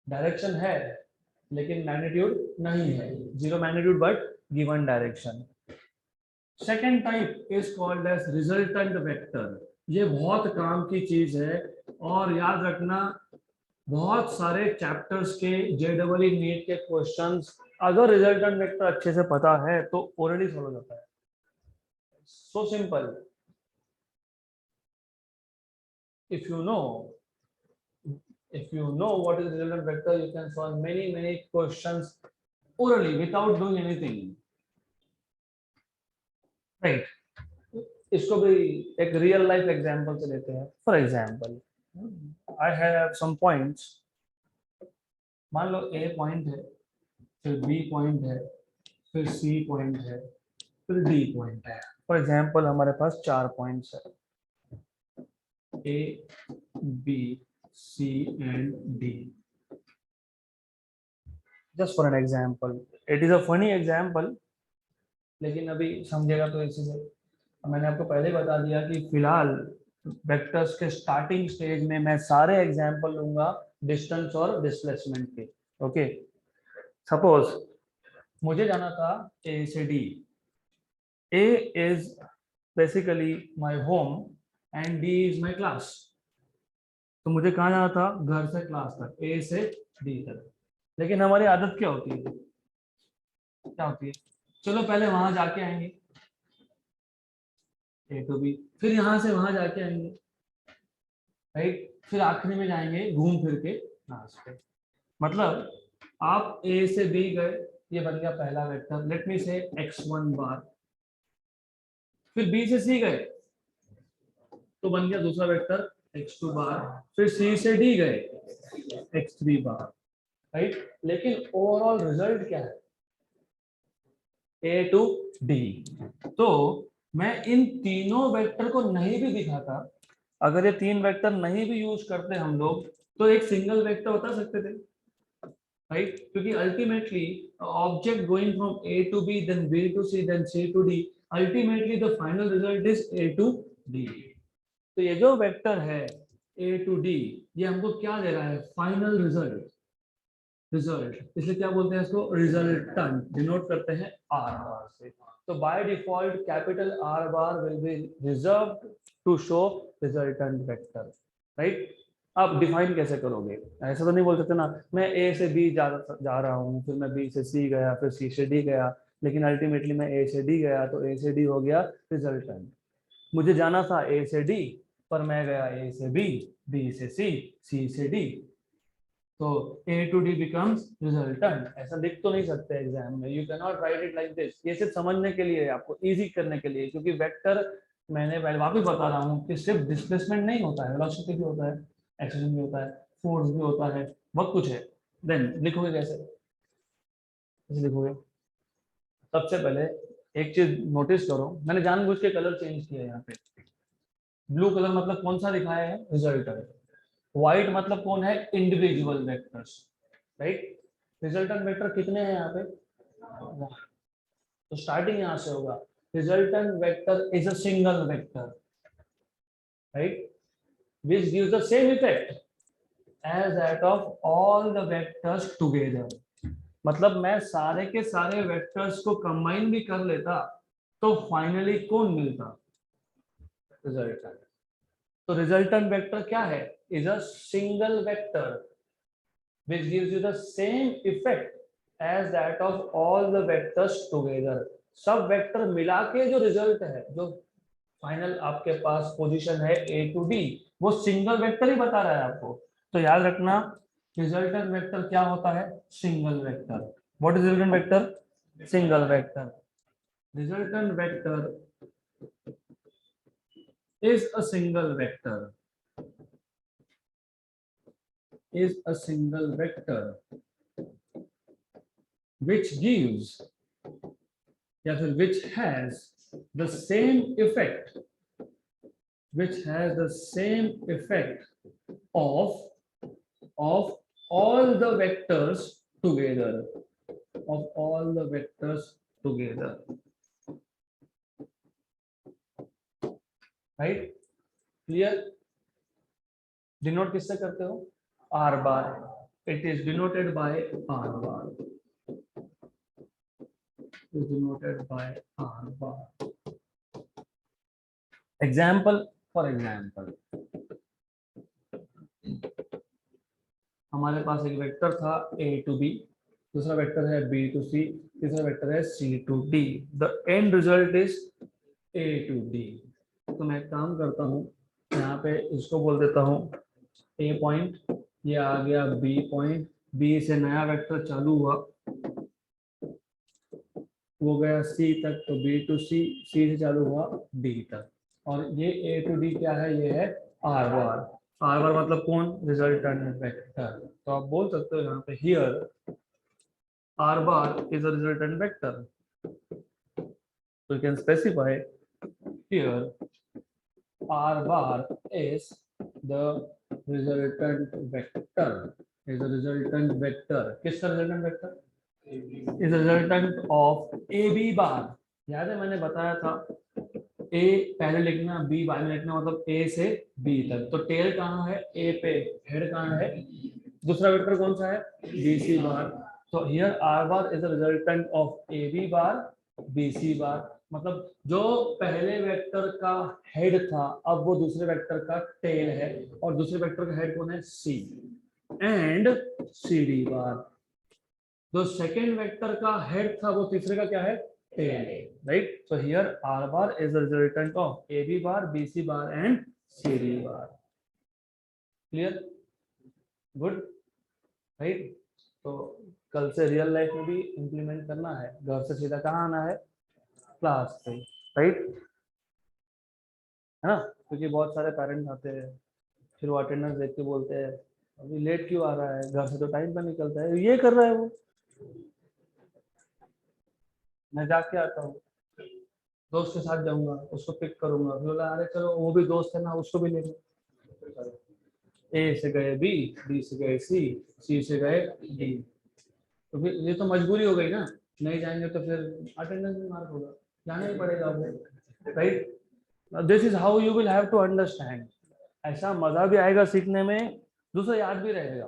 डायरेक्शन है लेकिन मैग्नीट्यूड नहीं है, 0 magnitude but given direction. Second type is called as resultant vector. ये बहुत काम की चीज है और याद रखना, बहुत सारे चैप्टर्स के जेडबल नीट के क्वेश्चंस अगर रिजल्टेंट वेक्टर अच्छे से पता है तो ऑलरेडी सॉल्व हो जाता है. So simple. if you know what is resultant vector, you can solve many questions orally without doing anything. Right. इसको भी एक रियल लाइफ एग्जांपल से लेते हैं. For example I have some points. मान लो ए पॉइंट है, फिर बी पॉइंट है, फिर सी पॉइंट है, फिर डी पॉइंट है. फॉर एग्जांपल हमारे पास 4 पॉइंट्स है, A B C and D. Just for an example, it is a funny example, लेकिन अभी समझेगा तो इसी से मैंने आपको पहले बता दिया कि फिलहाल वेक्टर्स के स्टार्टिंग स्टेज में मैं सारे एग्जांपल लूंगा डिस्टेंस और डिस्प्लेसमेंट के। ओके, सपोज मुझे जाना था ए से D. A is basically my home and D is my class. तो मुझे कहाँ जाना था? घर से क्लास तक, ए से डी तक। लेकिन हमारी आदत क्या होती है? क्या होती है? चलो पहले वहां जाके आएंगे ए टू बी, फिर यहां से वहां जाके आएंगे, राइट, फिर आखिरी में जाएंगे घूम फिर के क्लास पे। मतलब आप ए से बी गए, ये बन गया पहला वेक्टर, लेट मी से x1 बार। फिर बी से सी गए तो बन गया दूसरा वेक्टर x2 बार। फिर सी से डी गए x3 बार, राइट। लेकिन ओवरऑल रिजल्ट क्या है? ए टू डी। तो मैं इन तीनों वेक्टर को नहीं भी दिखाता, अगर ये तीन वेक्टर नहीं भी यूज करते हम लोग, तो एक सिंगल वेक्टर बता सकते थे, राइट। क्योंकि ultimately object going from A to B then B to C then C to D, ultimately the final result is A to D. तो ये जो वेक्टर है ए टू डी, ये हमको क्या दे रहा है? Final result. रिजल्ट इसलिए क्या बोलते हैं इसको? रिजल्टेंट, डिनोट करते हैं आर बार से। तो by default capital R bar will be reserved to show resultant vector, right. अब डिफाइन कैसे करोगे? ऐसा तो नहीं बोल सकते ना, मैं ए से बी जा रहा हूँ, फिर मैं बी से सी गया, फिर सी से डी गया, लेकिन अल्टीमेटली मैं ए से डी गया, तो ए से डी हो गया रिजल्टेंट। मुझे जाना था ए से डी, पर मैं गया ए से बी, बी से सी, सी से डी, तो ए टू डी बिकम्स रिजल्टेंट। ऐसा लिख तो नहीं सकते एग्जाम में, you can not right it like this. ये सिर्फ समझने के लिए, आपको इजी करने के लिए, क्योंकि वेक्टर मैंने पहले वापस बता रहा हूँ कि सिर्फ डिस्प्लेसमेंट नहीं होता है, वेलोसिटी भी होता है, एक्सेलरेशन भी होता है, फोर्स भी होता है, बहुत कुछ है। देन लिखोगे कैसे? कैसे लिखोगे? सबसे पहले एक चीज नोटिस करो, मैंने जानबूझ के कलर चेंज किया है यहाँ पे। ब्लू कलर मतलब कौन सा दिखाया है? रिजल्टेंट। व्हाइट मतलब कौन है? Individual vectors, right. Resultant vector कितने हैं यहाँ पे? तो स्टार्टिंग यहां से होगा, resultant vector is a single vector, right, which gives the same effect as that of all the vectors together। मतलब मैं सारे के सारे वेक्टर्स को कंबाइन भी कर लेता तो फाइनली कौन मिलता? रिजल्टेंट। तो रिजल्टेंट वेक्टर क्या है? Is a single vector which gives you the same effect as that of all the vectors together। सब वेक्टर मिला के जो रिजल्ट है, जो फाइनल आपके पास पोजीशन है ए टू डी, वो सिंगल वेक्टर ही बता रहा है आपको। तो याद रखना, रिजल्टेंट वेक्टर क्या होता है? Single vector. What is resultant vector? Single vector. Resultant vector is a single vector, is a single vector which gives या फिर which has the same effect, which has the same effect of all the vectors together, of all the vectors together, right। clear? Denote किससे करते हो? Are bar. It is denoted by are bar, is denoted by R bar। Example, for example, हमारे पास एक vector था a to b, दूसरा vector है b to c, तीसरा vector है c to d। The end result is a to d। तो मैं काम करता हूँ, यहाँ पे इसको बोल देता हूँ a पॉइंट, ये आ गया b पॉइंट, b से नया वेक्टर चालू हुआ, वो गया C तक, तो B to C, C से चालू हुआ D तक, और ये A to D क्या है? ये है R बार। R बार मतलब कौन? Resultant vector. तो आप बोल सकते हो यहाँ पे here R bar is a resultant vector, so you can specify here R bar is the resultant vector, is a resultant vector। किसका resultant vector? is a resultant of AB bar। याद है मैंने बताया था ए पहले लिखना बी बाद में लिखना, मतलब ए से बी तक। तो टेल कहाँ है, ए पे, हेड कहाँ है, दूसरा वेक्टर कौन सा है, बी सी बार। तो here R bar is the resultant of A B bar B C bar, मतलब जो पहले वेक्टर का हेड था अब वो दूसरे वेक्टर का टेल है, और दूसरे वेक्टर का हेड कौन है, सी एंड सी डी बार। जो सेकेंड वेक्टर का हेड था वो तीसरे का क्या है, tail, right. So here R bar is the resultant of A B bar B C bar and C D bar. Clear, good, right. तो कल से रियल लाइफ में भी इंप्लीमेंट करना है, घर से सीधा कहाँ आना है, क्लास पे, राइट, है ना। क्योंकि बहुत सारे पेरेंट्स आते हैं फिर वो अटेंडेंस देख के बोलते हैं अभी लेट क्यों आ रहा है, घर से तो टाइम पर निकलता है, ये कर रहा है वो। मैं जाके आता हूँ, दोस्त के साथ जाऊंगा, उसको पिक करूंगा, फिर बोला अरे चलो वो भी दोस्त है ना, उसको भी लेंगे। ए से गए बी, बी से गए सी, सी से गए डी। तो फिर ये तो मजबूरी हो गई ना, नहीं जाएंगे तो फिर अटेंडेंस में मार्क होगा, जाना ही पड़ेगा आपको, right. This is how you will have to understand. ऐसा मजा भी आएगा सीखने में, दूसरा याद भी रहेगा।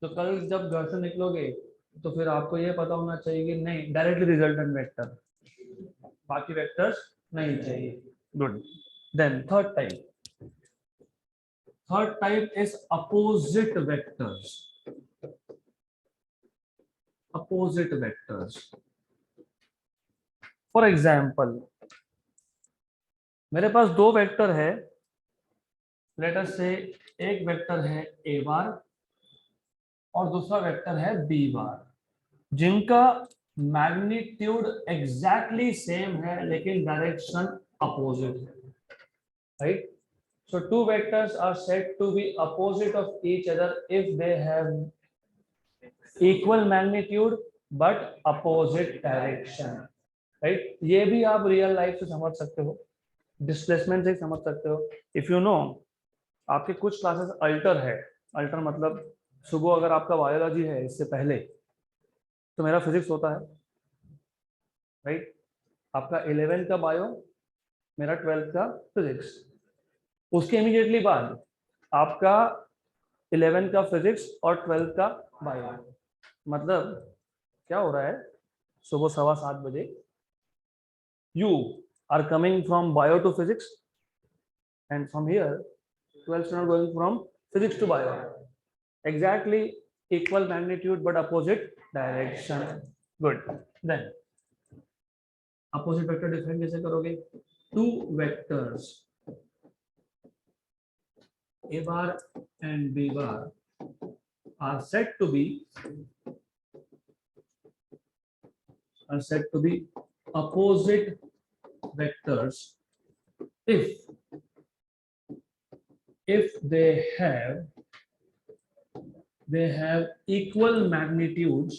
तो कल जब घर से निकलोगे तो फिर आपको ये पता होना चाहिए कि नहीं डायरेक्टली रिजल्टेंट वेक्टर, बाकी वेक्टर्स नहीं चाहिए। Good, then third type is opposite vectors. Opposite vectors, for example मेरे पास दो वेक्टर है, लेट अस से एक वेक्टर है ए बार और दूसरा वेक्टर है बी बार, जिनका मैग्नीट्यूड एग्जैक्टली सेम है लेकिन डायरेक्शन अपोजिट है, right. So two vectors are said to be opposite of each other if they have equal magnitude but opposite direction, right? ये भी आप रियल लाइफ से समझ सकते हो, डिस्प्लेसमेंट से समझ सकते हो। इफ यू नो आपके कुछ क्लासेस अल्टर है, अल्टर मतलब सुबह अगर आपका बायोलॉजी है इससे पहले तो मेरा फिजिक्स होता है, राइट। आपका 11 का बायो, मेरा 12 का फिजिक्स, उसके इमीडिएटली बाद आपका 11 का फिजिक्स और 12 का बायो। मतलब क्या हो रहा है, सुबह 7:15 you are coming from bio to physics and from here 12 students going from physics to bio, exactly equal magnitude but opposite direction। good, then opposite vector define कैसे करोगे, two vectors a bar and b bar are said to be opposite vectors if they have equal magnitudes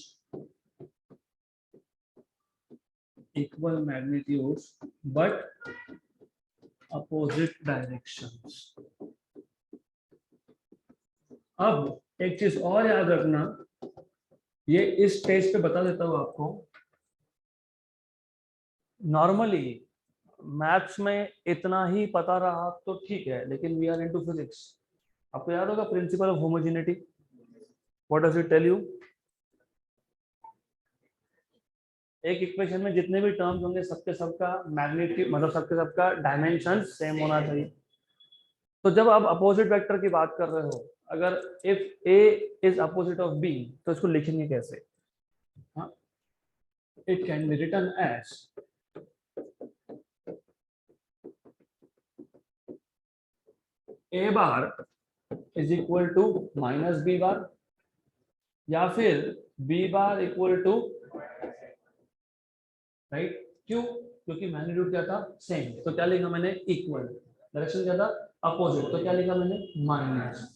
but opposite directions। अब एक चीज और याद रखना, ये इस स्टेज पे बता देता हूं आपको। नॉर्मली मैथ्स में इतना ही पता रहा तो ठीक है, लेकिन वी आर इनटू फिजिक्स। आपको याद होगा principle of homogeneity, what does it tell you. एक इक्वेशन में जितने भी टर्म्स होंगे सबके सबका मैग्नीट्यूड मतलब सबके सबका डायमेंशन सेम होना चाहिए। तो जब आप अपोजिट वेक्टर की बात कर रहे हो, अगर if A is opposite of B तो इसको लिखेंगे कैसे, it can be written as A bar is equal to minus B bar, या फिर B bar equal to, right. क्यों, क्योंकि मैग्नीट्यूड क्या था, सेम, तो क्या लिखा मैंने, इक्वल, डायरेक्शन क्या था, अपोजिट, तो क्या लिखा मैंने, माइनस।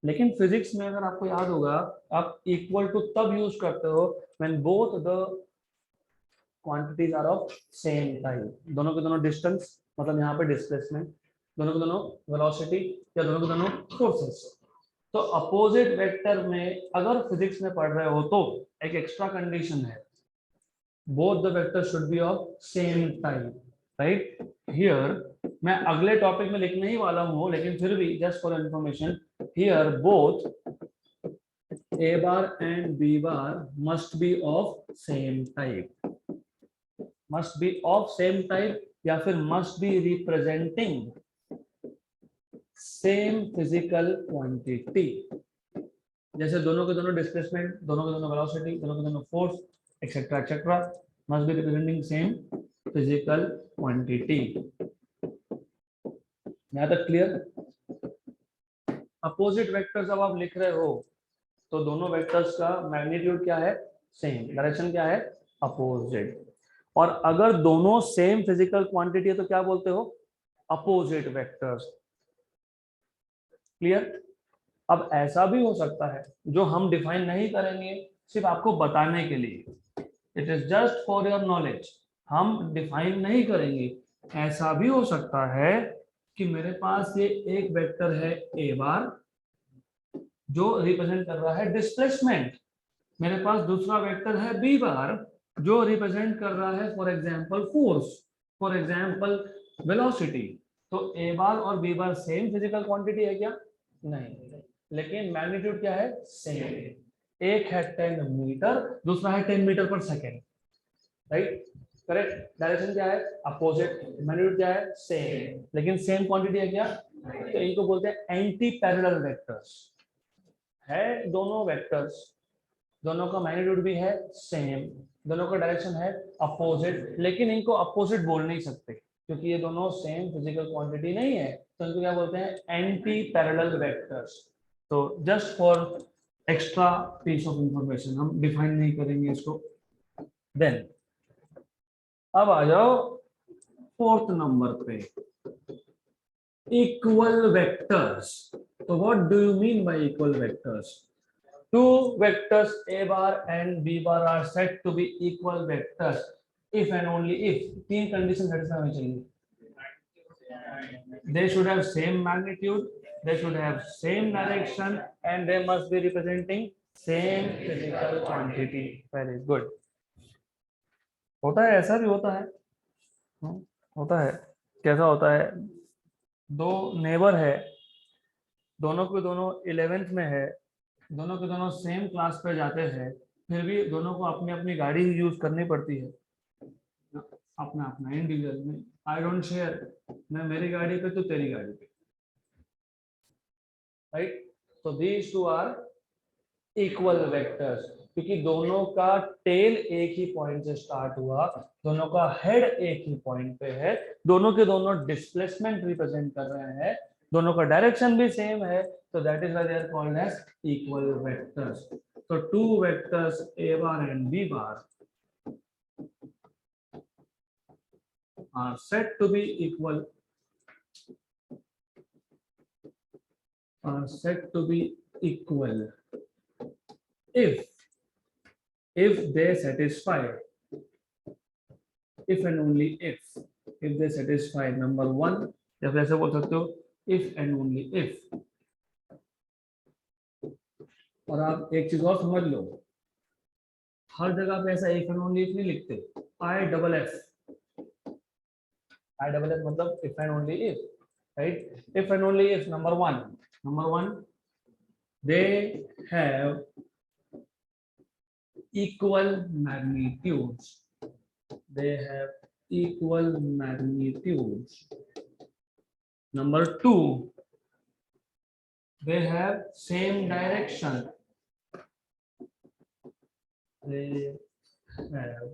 लेकिन फिजिक्स में अगर आपको याद होगा, आप इक्वल टू तब यूज करते हो when both the quantities are of same type, दोनों के दोनों डिस्टेंस मतलब यहाँ पे डिस्प्लेसमेंट, दोनों के दोनों वेलोसिटी या दोनों के दोनों फोर्सेस। तो अपोजिट वेक्टर में अगर फिजिक्स में पढ़ रहे हो तो एक एक्स्ट्रा कंडीशन है, both the vectors should be of same type, right? Here मैं अगले टॉपिक में लिखने ही वाला हूँ, लेकिन फिर भी just for information, here both a bar and b bar must be of same type, must be of same type या फिर must be representing same physical quantity. जैसे दोनों के दोनों डिस्प्लेसमेंट, दोनों के दोनों वेलोसिटी, दोनों के दोनों force etcetera etcetera must be representing same physical quantity. यहाँ तक क्लियर? अपोजिट वेक्टर्स अब आप लिख रहे हो तो दोनों वेक्टर्स का मैग्नीट्यूड क्या है? सेम. डायरेक्शन क्या है? अपोजिट. और अगर दोनों सेम फिजिकल क्वांटिटी है तो क्या बोलते हो? Opposite vectors. क्लियर? अब ऐसा भी हो सकता है जो हम डिफाइन नहीं करेंगे, सिर्फ आपको बताने के लिए, it is just for your knowledge, हम डिफाइन नहीं करेंगे. ऐसा भी हो सकता है कि मेरे पास ये एक वेक्टर है ए बार जो रिप्रेजेंट कर रहा है डिस्प्लेसमेंट, मेरे पास दूसरा वेक्टर है बी बार जो रिप्रेजेंट कर रहा है for example force, for example velocity. तो ए बार और B bar same physical quantity है क्या? नहीं, लेकिन मैग्नीट्यूड क्या है? सेम. एक है 10 मीटर, दूसरा है 10 metre per second, right? Correct. Direction क्या है? अपोजिट. मैग्नीट्यूड क्या है? सेम. लेकिन सेम क्वांटिटी है क्या? तो इनको बोलते हैं एंटी पैरेलल वेक्टर्स. है दोनों वेक्टर्स, दोनों का मैग्नीट्यूड भी है सेम, दोनों का डायरेक्शन है अपोजिट, लेकिन इनको अपोजिट बोल नहीं सकते क्योंकि ये दोनों सेम फिजिकल क्वांटिटी नहीं है, तो इनको क्या बोलते हैं? Anti parallel vectors. तो just for extra piece of information, हम डिफाइन नहीं करेंगे इसको. देन अब आ जाओ फोर्थ नंबर पे, इक्वल वेक्टर्स. तो what do you mean by equal vectors? Two vectors a bar and b bar are said to be equal vectors if and only if तीन कंडीशन satisfy होनी चाहिए. They should have same magnitude, they should have same direction, and they must be representing same physical quantity. Very good. होता है, ऐसा भी होता है. होता है. कैसा होता है? दो नेबर है, दोनों के दोनों 11th में है, दोनों के दोनों सेम क्लास पे जाते हैं, फिर भी दोनों को अपनी अपनी गाड़ी ही यूज करनी पड़ती है. अपना अपना इंडिविजुअल में आई डोंट शेयर, मैं मेरी गाड़ी पे तो तेरी गाड़ी पे, राइट? तो these two are equal vectors क्योंकि दोनों का टेल एक ही पॉइंट से स्टार्ट हुआ, दोनों का हेड एक ही पॉइंट पे है, दोनों के दोनों डिस्प्लेसमेंट रिप्रेजेंट कर रहे हैं, दोनों का डायरेक्शन भी सेम है, तो that is why they are called as equal vectors. तो two vectors a bar and b bar are said to be equal, are said to be equal if they satisfy, if and only if they satisfy number one, या फिर ऐसे बोल सकते हो if and only if. और आप एक चीज और समझ लो, हर जगह पे ऐसा if and only if नहीं लिखते, I double F मतलब if and only if, right? If and only if number one, they have equal magnitudes. They have equal magnitudes. Number two, they have same direction. They have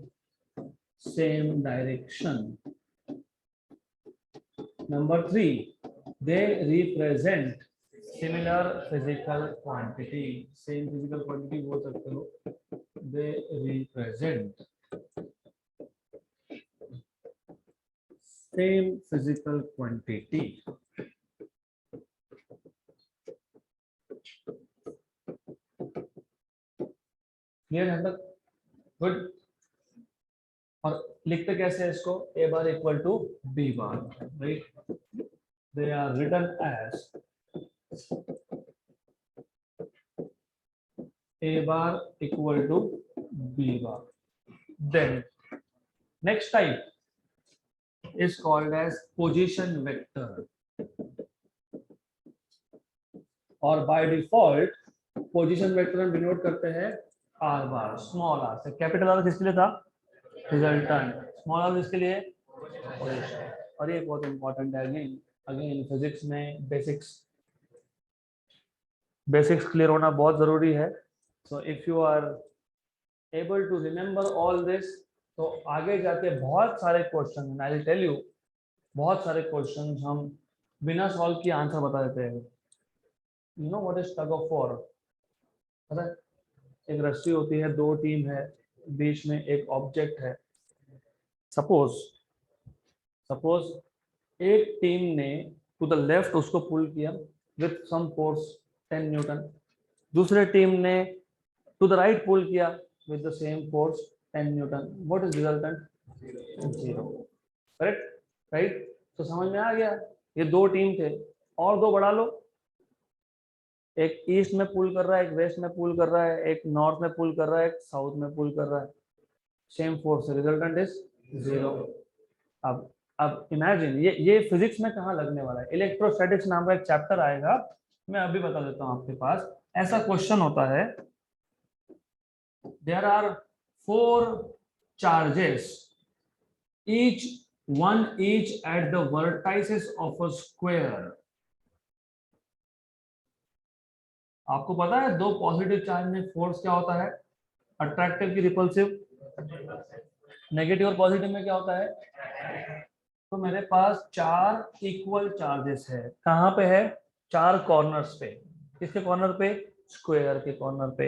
same direction. Number three, they represent similar physical quantity. Same physical quantity बोल सकते हो. They represent same physical quantity. Clear है तक? Good. और लिखते कैसे हैं इसको? a bar equal to b bar, right? They are written as a bar equal to b bar. Then Next type is called as position vector, और by default position vector हम denote करते हैं r बार, small r से। Capital R किसके लिए था? Resultant. Small r किसके लिए? पोजीशन। और ये बहुत इंपॉर्टेंट है, अगेन फिजिक्स में बेसिक्स क्लियर होना बहुत जरूरी है। So if you are able to remember all this, तो आगे जाके बहुत सारे question, I will tell you, बहुत सारे क्वेश्चन हम बिना सॉल्व किए आंसर बता देते हैं। You know what is tug of war? पता है? एक रस्सी होती है, दो टीम है, बीच में एक ऑब्जेक्ट है। सपोज एक टीम ने टू द लेफ्ट उसको पुल किया विथ सम फोर्स 10 न्यूटन, दूसरे टीम ने टू द राइट पुल किया with the same force 10 Newton. What is resultant? 0। Correct? Right? तो समझ में आ गया? ये दो टीम थे, और दो बढ़ा लो, एक ईस्ट में पुल कर रहा है, एक वेस्ट में पुल कर रहा है, एक नॉर्थ में पुल कर रहा है, एक साउथ में पुल कर रहा है, सेम फोर्स, रिजल्टेंट इज 0। अब इमेजिन, ये फिजिक्स में कहाँ लगने वाला है? इलेक्ट्रोस्टैटिक्स नाम का एक चैप्टर आएगा, मैं अभी बता देता हूँ आपके पास। ऐसा क्वेश्चन होता है, there are 4 charges, each at the vertices of a square। आपको पता है दो पॉजिटिव चार्ज में फोर्स क्या होता है? अट्रैक्टिव की रिपल्सिव। नेगेटिव और पॉजिटिव में क्या होता है? तो मेरे पास 4 इक्वल चार्जेस है। कहाँ पे है? 4 कॉर्नर्स पे। किसके कॉर्नर पे? स्क्वायर के कॉर्नर पे।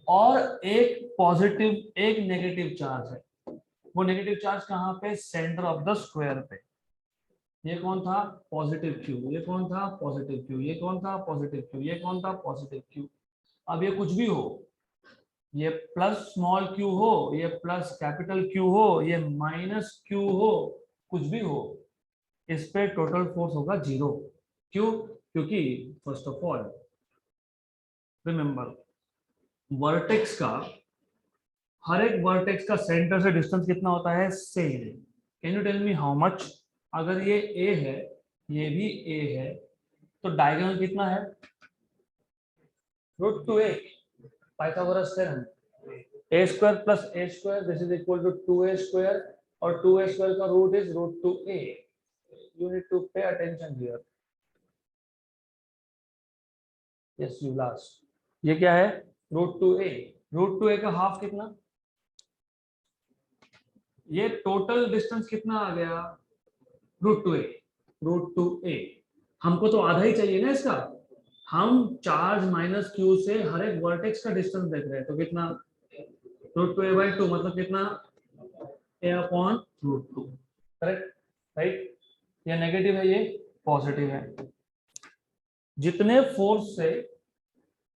और एक पॉजिटिव, एक नेगेटिव चार्ज है। वो नेगेटिव चार्ज कहाँ पे? सेंटर ऑफ द स्क्वायर पे। ये कौन था? Positive Q. ये कौन था? Positive Q. ये कौन था? Positive Q. ये कौन था? Positive Q. अब ये कुछ भी हो, ये प्लस स्मॉल क्यू हो, ये प्लस कैपिटल क्यू हो, ये माइनस क्यू हो, कुछ भी हो, इस पे टोटल फोर्स होगा 0। क्यों? क्योंकि first of all remember, vertex का, हर एक वर्टेक्स का सेंटर से डिस्टेंस कितना होता है? Same. Can you tell me how much? अगर ये ए है, ये भी ए है, तो डायगोनल कितना है? √2a, Pythagoras theorem. a square plus a square, this is equal to 2a square, और 2a स्क्वायर का root is √2a। You need to pay attention here. Yes you last, ये क्या है? √2a। √2a का half कितना? ये total distance कितना आ गया? √2a। √2a हमको तो आधा ही चाहिए ना इसका। हम चार्ज माइनस क्यू से हर एक वर्टेक्स का डिस्टेंस देख रहे हैं, तो कितना? √2a/2, मतलब कितना? a/√2। करेक्ट? राइट? ये नेगेटिव है, ये पॉजिटिव है। जितने फोर्स से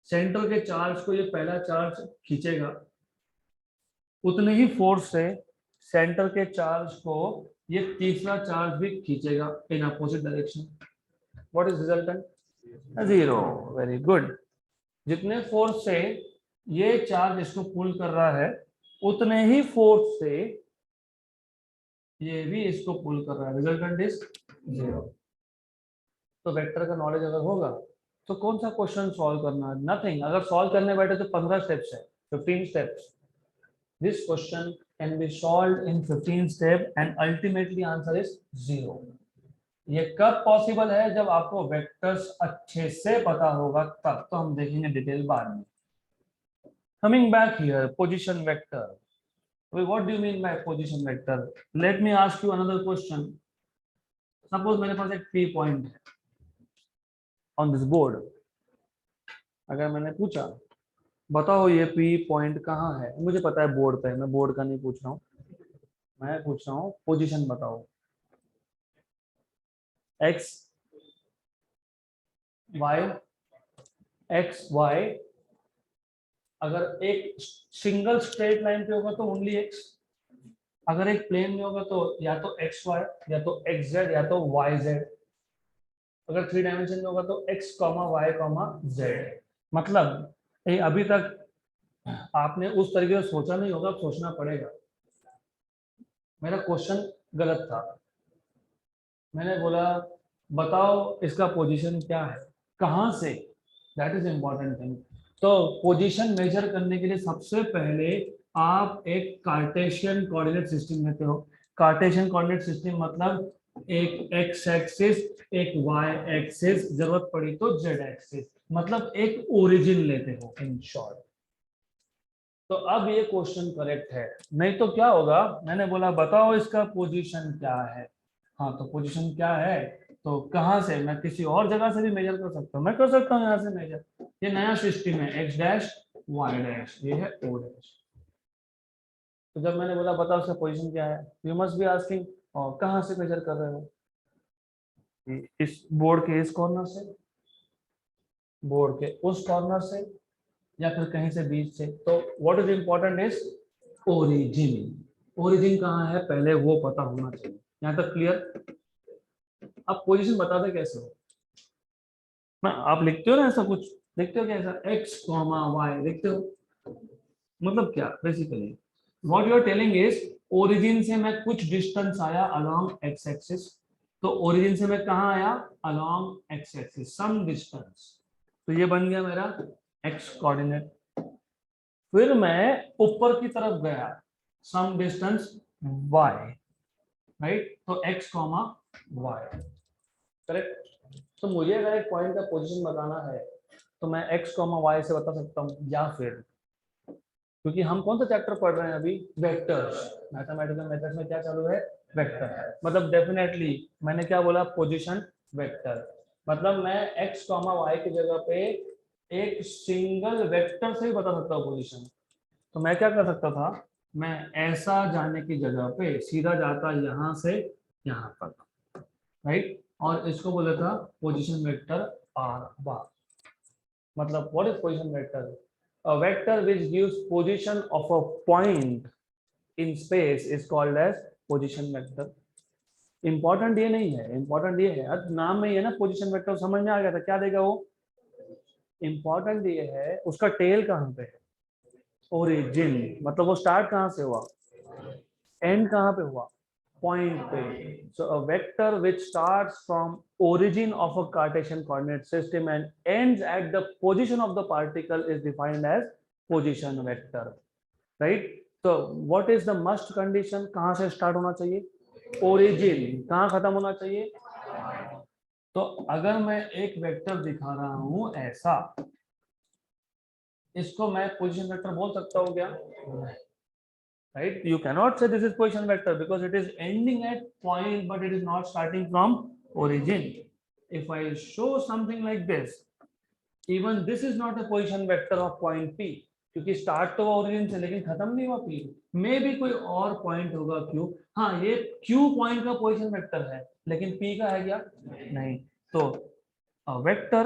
सेंटर के चार्ज को ये पहला चार्ज खींचेगा, उतने ही फोर्स से सेंटर के चार्ज को ये तीसरा चार्ज भी खींचेगा in opposite direction. What is resultant? 0। Very good. जितने फोर्स से ये चार्ज इसको पुल कर रहा है, उतने ही फोर्स से ये भी इसको पुल कर रहा है, रिजल्टेंट इज 0। तो वेक्टर का नॉलेज अगर होगा तो कौन सा क्वेश्चन सॉल्व करना है? नथिंग। अगर सॉल्व करने बैठे तो 15 स्टेप्स है, 15 steps. This question can be solved in 15 step and ultimately answer is 0। ये कब पॉसिबल है? जब आपको वेक्टर्स अच्छे से पता होगा, तब। तो हम देखेंगे डिटेल बाद में। Coming back here, position vector. What do you mean by position vector? Let me ask you another question. Suppose मेरे पास एक P point है on this board. अगर मैंने पूछा, बताओ ये P point कहाँ है? मुझे पता है बोर्ड पे है, मैं बोर्ड का नहीं पूछ रहा हूँ, मैं पूछ रहा हूँ पोजीशन बताओ। X, Y, अगर एक सिंगल स्ट्रेट लाइन पे होगा तो ओनली x, अगर एक प्लेन में होगा तो या तो XY, या तो XZ, या तो YZ। अगर 3 डायमेंशन में होगा तो x, y, z। मतलब अभी तक आपने उस तरीके से सोचा नहीं होगा, अब सोचना पड़ेगा। मेरा क्वेश्चन गलत था, मैंने बोला बताओ इसका पोजीशन क्या है, कहाँ से, दैट इज इम्पोर्टेंट थिंग। तो पोजीशन मेजर करने के लिए सबसे पहले आप एक कार्टेशियन कोऑर्डिनेट सिस्टम लेते हो। कार्टेशियन कोऑर्डिनेट सिस्टम मतलब एक एक्स एक्सिस, एक वाई एक्सिस, जरूरत पड़ी तो जेड एक्सिस, मतलब एक ओरिजिन लेते हो इन शॉर्ट। तो अब ये क्वेश्चन करेक्ट है, नहीं तो क्या होगा, मैंने बोला बताओ इसका पोजीशन क्या है। हाँ तो पोजीशन क्या है, तो कहाँ से, मैं किसी और जगह से भी मेजर कर सकता हूँ, मैं कर सकता हूँ यहाँ से मेजर। ये नया सिस्टम है, एक्स डैश वाई डैश, ये है ओ डैश। तो जब मैंने बोला बताओ इसका पोजीशन क्या है, यू मस्ट बी आस्किंग और कहाँ से मेजर कर रहे हो, इस बोर्ड के इस कॉर्नर से, बोर्ड के उस कॉर्नर से, या फिर कहीं से बीच से। तो what is important is origin. Origin कहाँ है पहले वो पता होना चाहिए। यहाँ तक क्लियर। अब पोजीशन बता दे कैसे हो ना, आप लिखते हो ना ऐसा कुछ, लिखते हो कैसा, एक्स कॉमा वाई लिखते हो, मतलब क्या basically what you are telling is origin से मैं कुछ डिस्टेंस आया अलोंग एक्स एक्सिस, तो ओरिजिन से मैं कहाँ आया, along X axis some distance, तो ये बन गया मेरा एक्स कोऑर्डिनेट। फिर मैं ऊपर की तरफ गया सम डिस्टेंस y, राइट, तो x कॉमा y, करेक्ट। तो मुझे अगर एक पॉइंट का पोजीशन बताना है तो मैं x कॉमा y से बता सकता हूँ, या फिर क्योंकि हम कौन सा चैप्टर पढ़ रहे हैं अभी, वेक्टर्स, मैथमेटिकल मेथड्स में क्या चालू है, वेक्टर, मतलब डेफिनेटली मैंने क्या बोला, पोजीशन वेक्टर, मतलब मैं x कॉमा y की जगह पे एक सिंगल वेक्टर से ही बता सकता हूँ पोजीशन। तो मैं क्या कर सकता था, मैं ऐसा जाने की जगह पे सीधा जाता यहाँ से यहाँ पर, राइट, और इसको बोला था पोजीशन वेक्टर आर बार। मतलब what is position vector, a vector which gives position of a point in space is called as position vector. Important ये नहीं है, इंपॉर्टेंट ये है, अब नाम में ही है ना पोजीशन वेक्टर, समझ में आ गया था क्या देगा वो। इंपॉर्टेंट ये है उसका टेल कहाँ पे है, ओरिजिन, मतलब वो स्टार्ट कहाँ से हुआ, एंड कहाँ पे हुआ, पॉइंट पे। So a vector which starts from origin of a Cartesian coordinate system and ends at the position of the particle is defined as position vector, right? तो what is the must condition, कहाँ से start होना चाहिए, origin, कहाँ खत्म होना चाहिए। तो अगर मैं एक वेक्टर दिखा रहा हूं ऐसा, इसको मैं पोजीशन वेक्टर बोल सकता हूँ क्या, right, you cannot say this is position vector because it is ending at point but it is not starting from origin. If I show something like this, even this is not a position vector of point p, क्योंकि start तो origin से लेकिन खत्म नहीं हुआ p, मे भी कोई और पॉइंट होगा q, हाँ ये q पॉइंट का पोजीशन वेक्टर है लेकिन p का है क्या, नहीं। तो a vector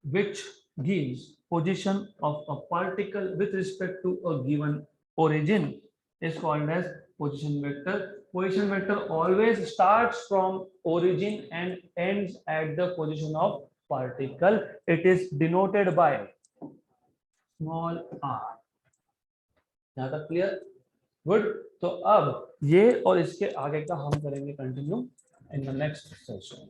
which gives position of a particle with respect to a given origin is called as position vector. Position vector always starts from origin and ends at the position of particle. It is denoted by small r. यहाँ तक clear, good. तो अब ये और इसके आगे का हम करेंगे continue in the next session.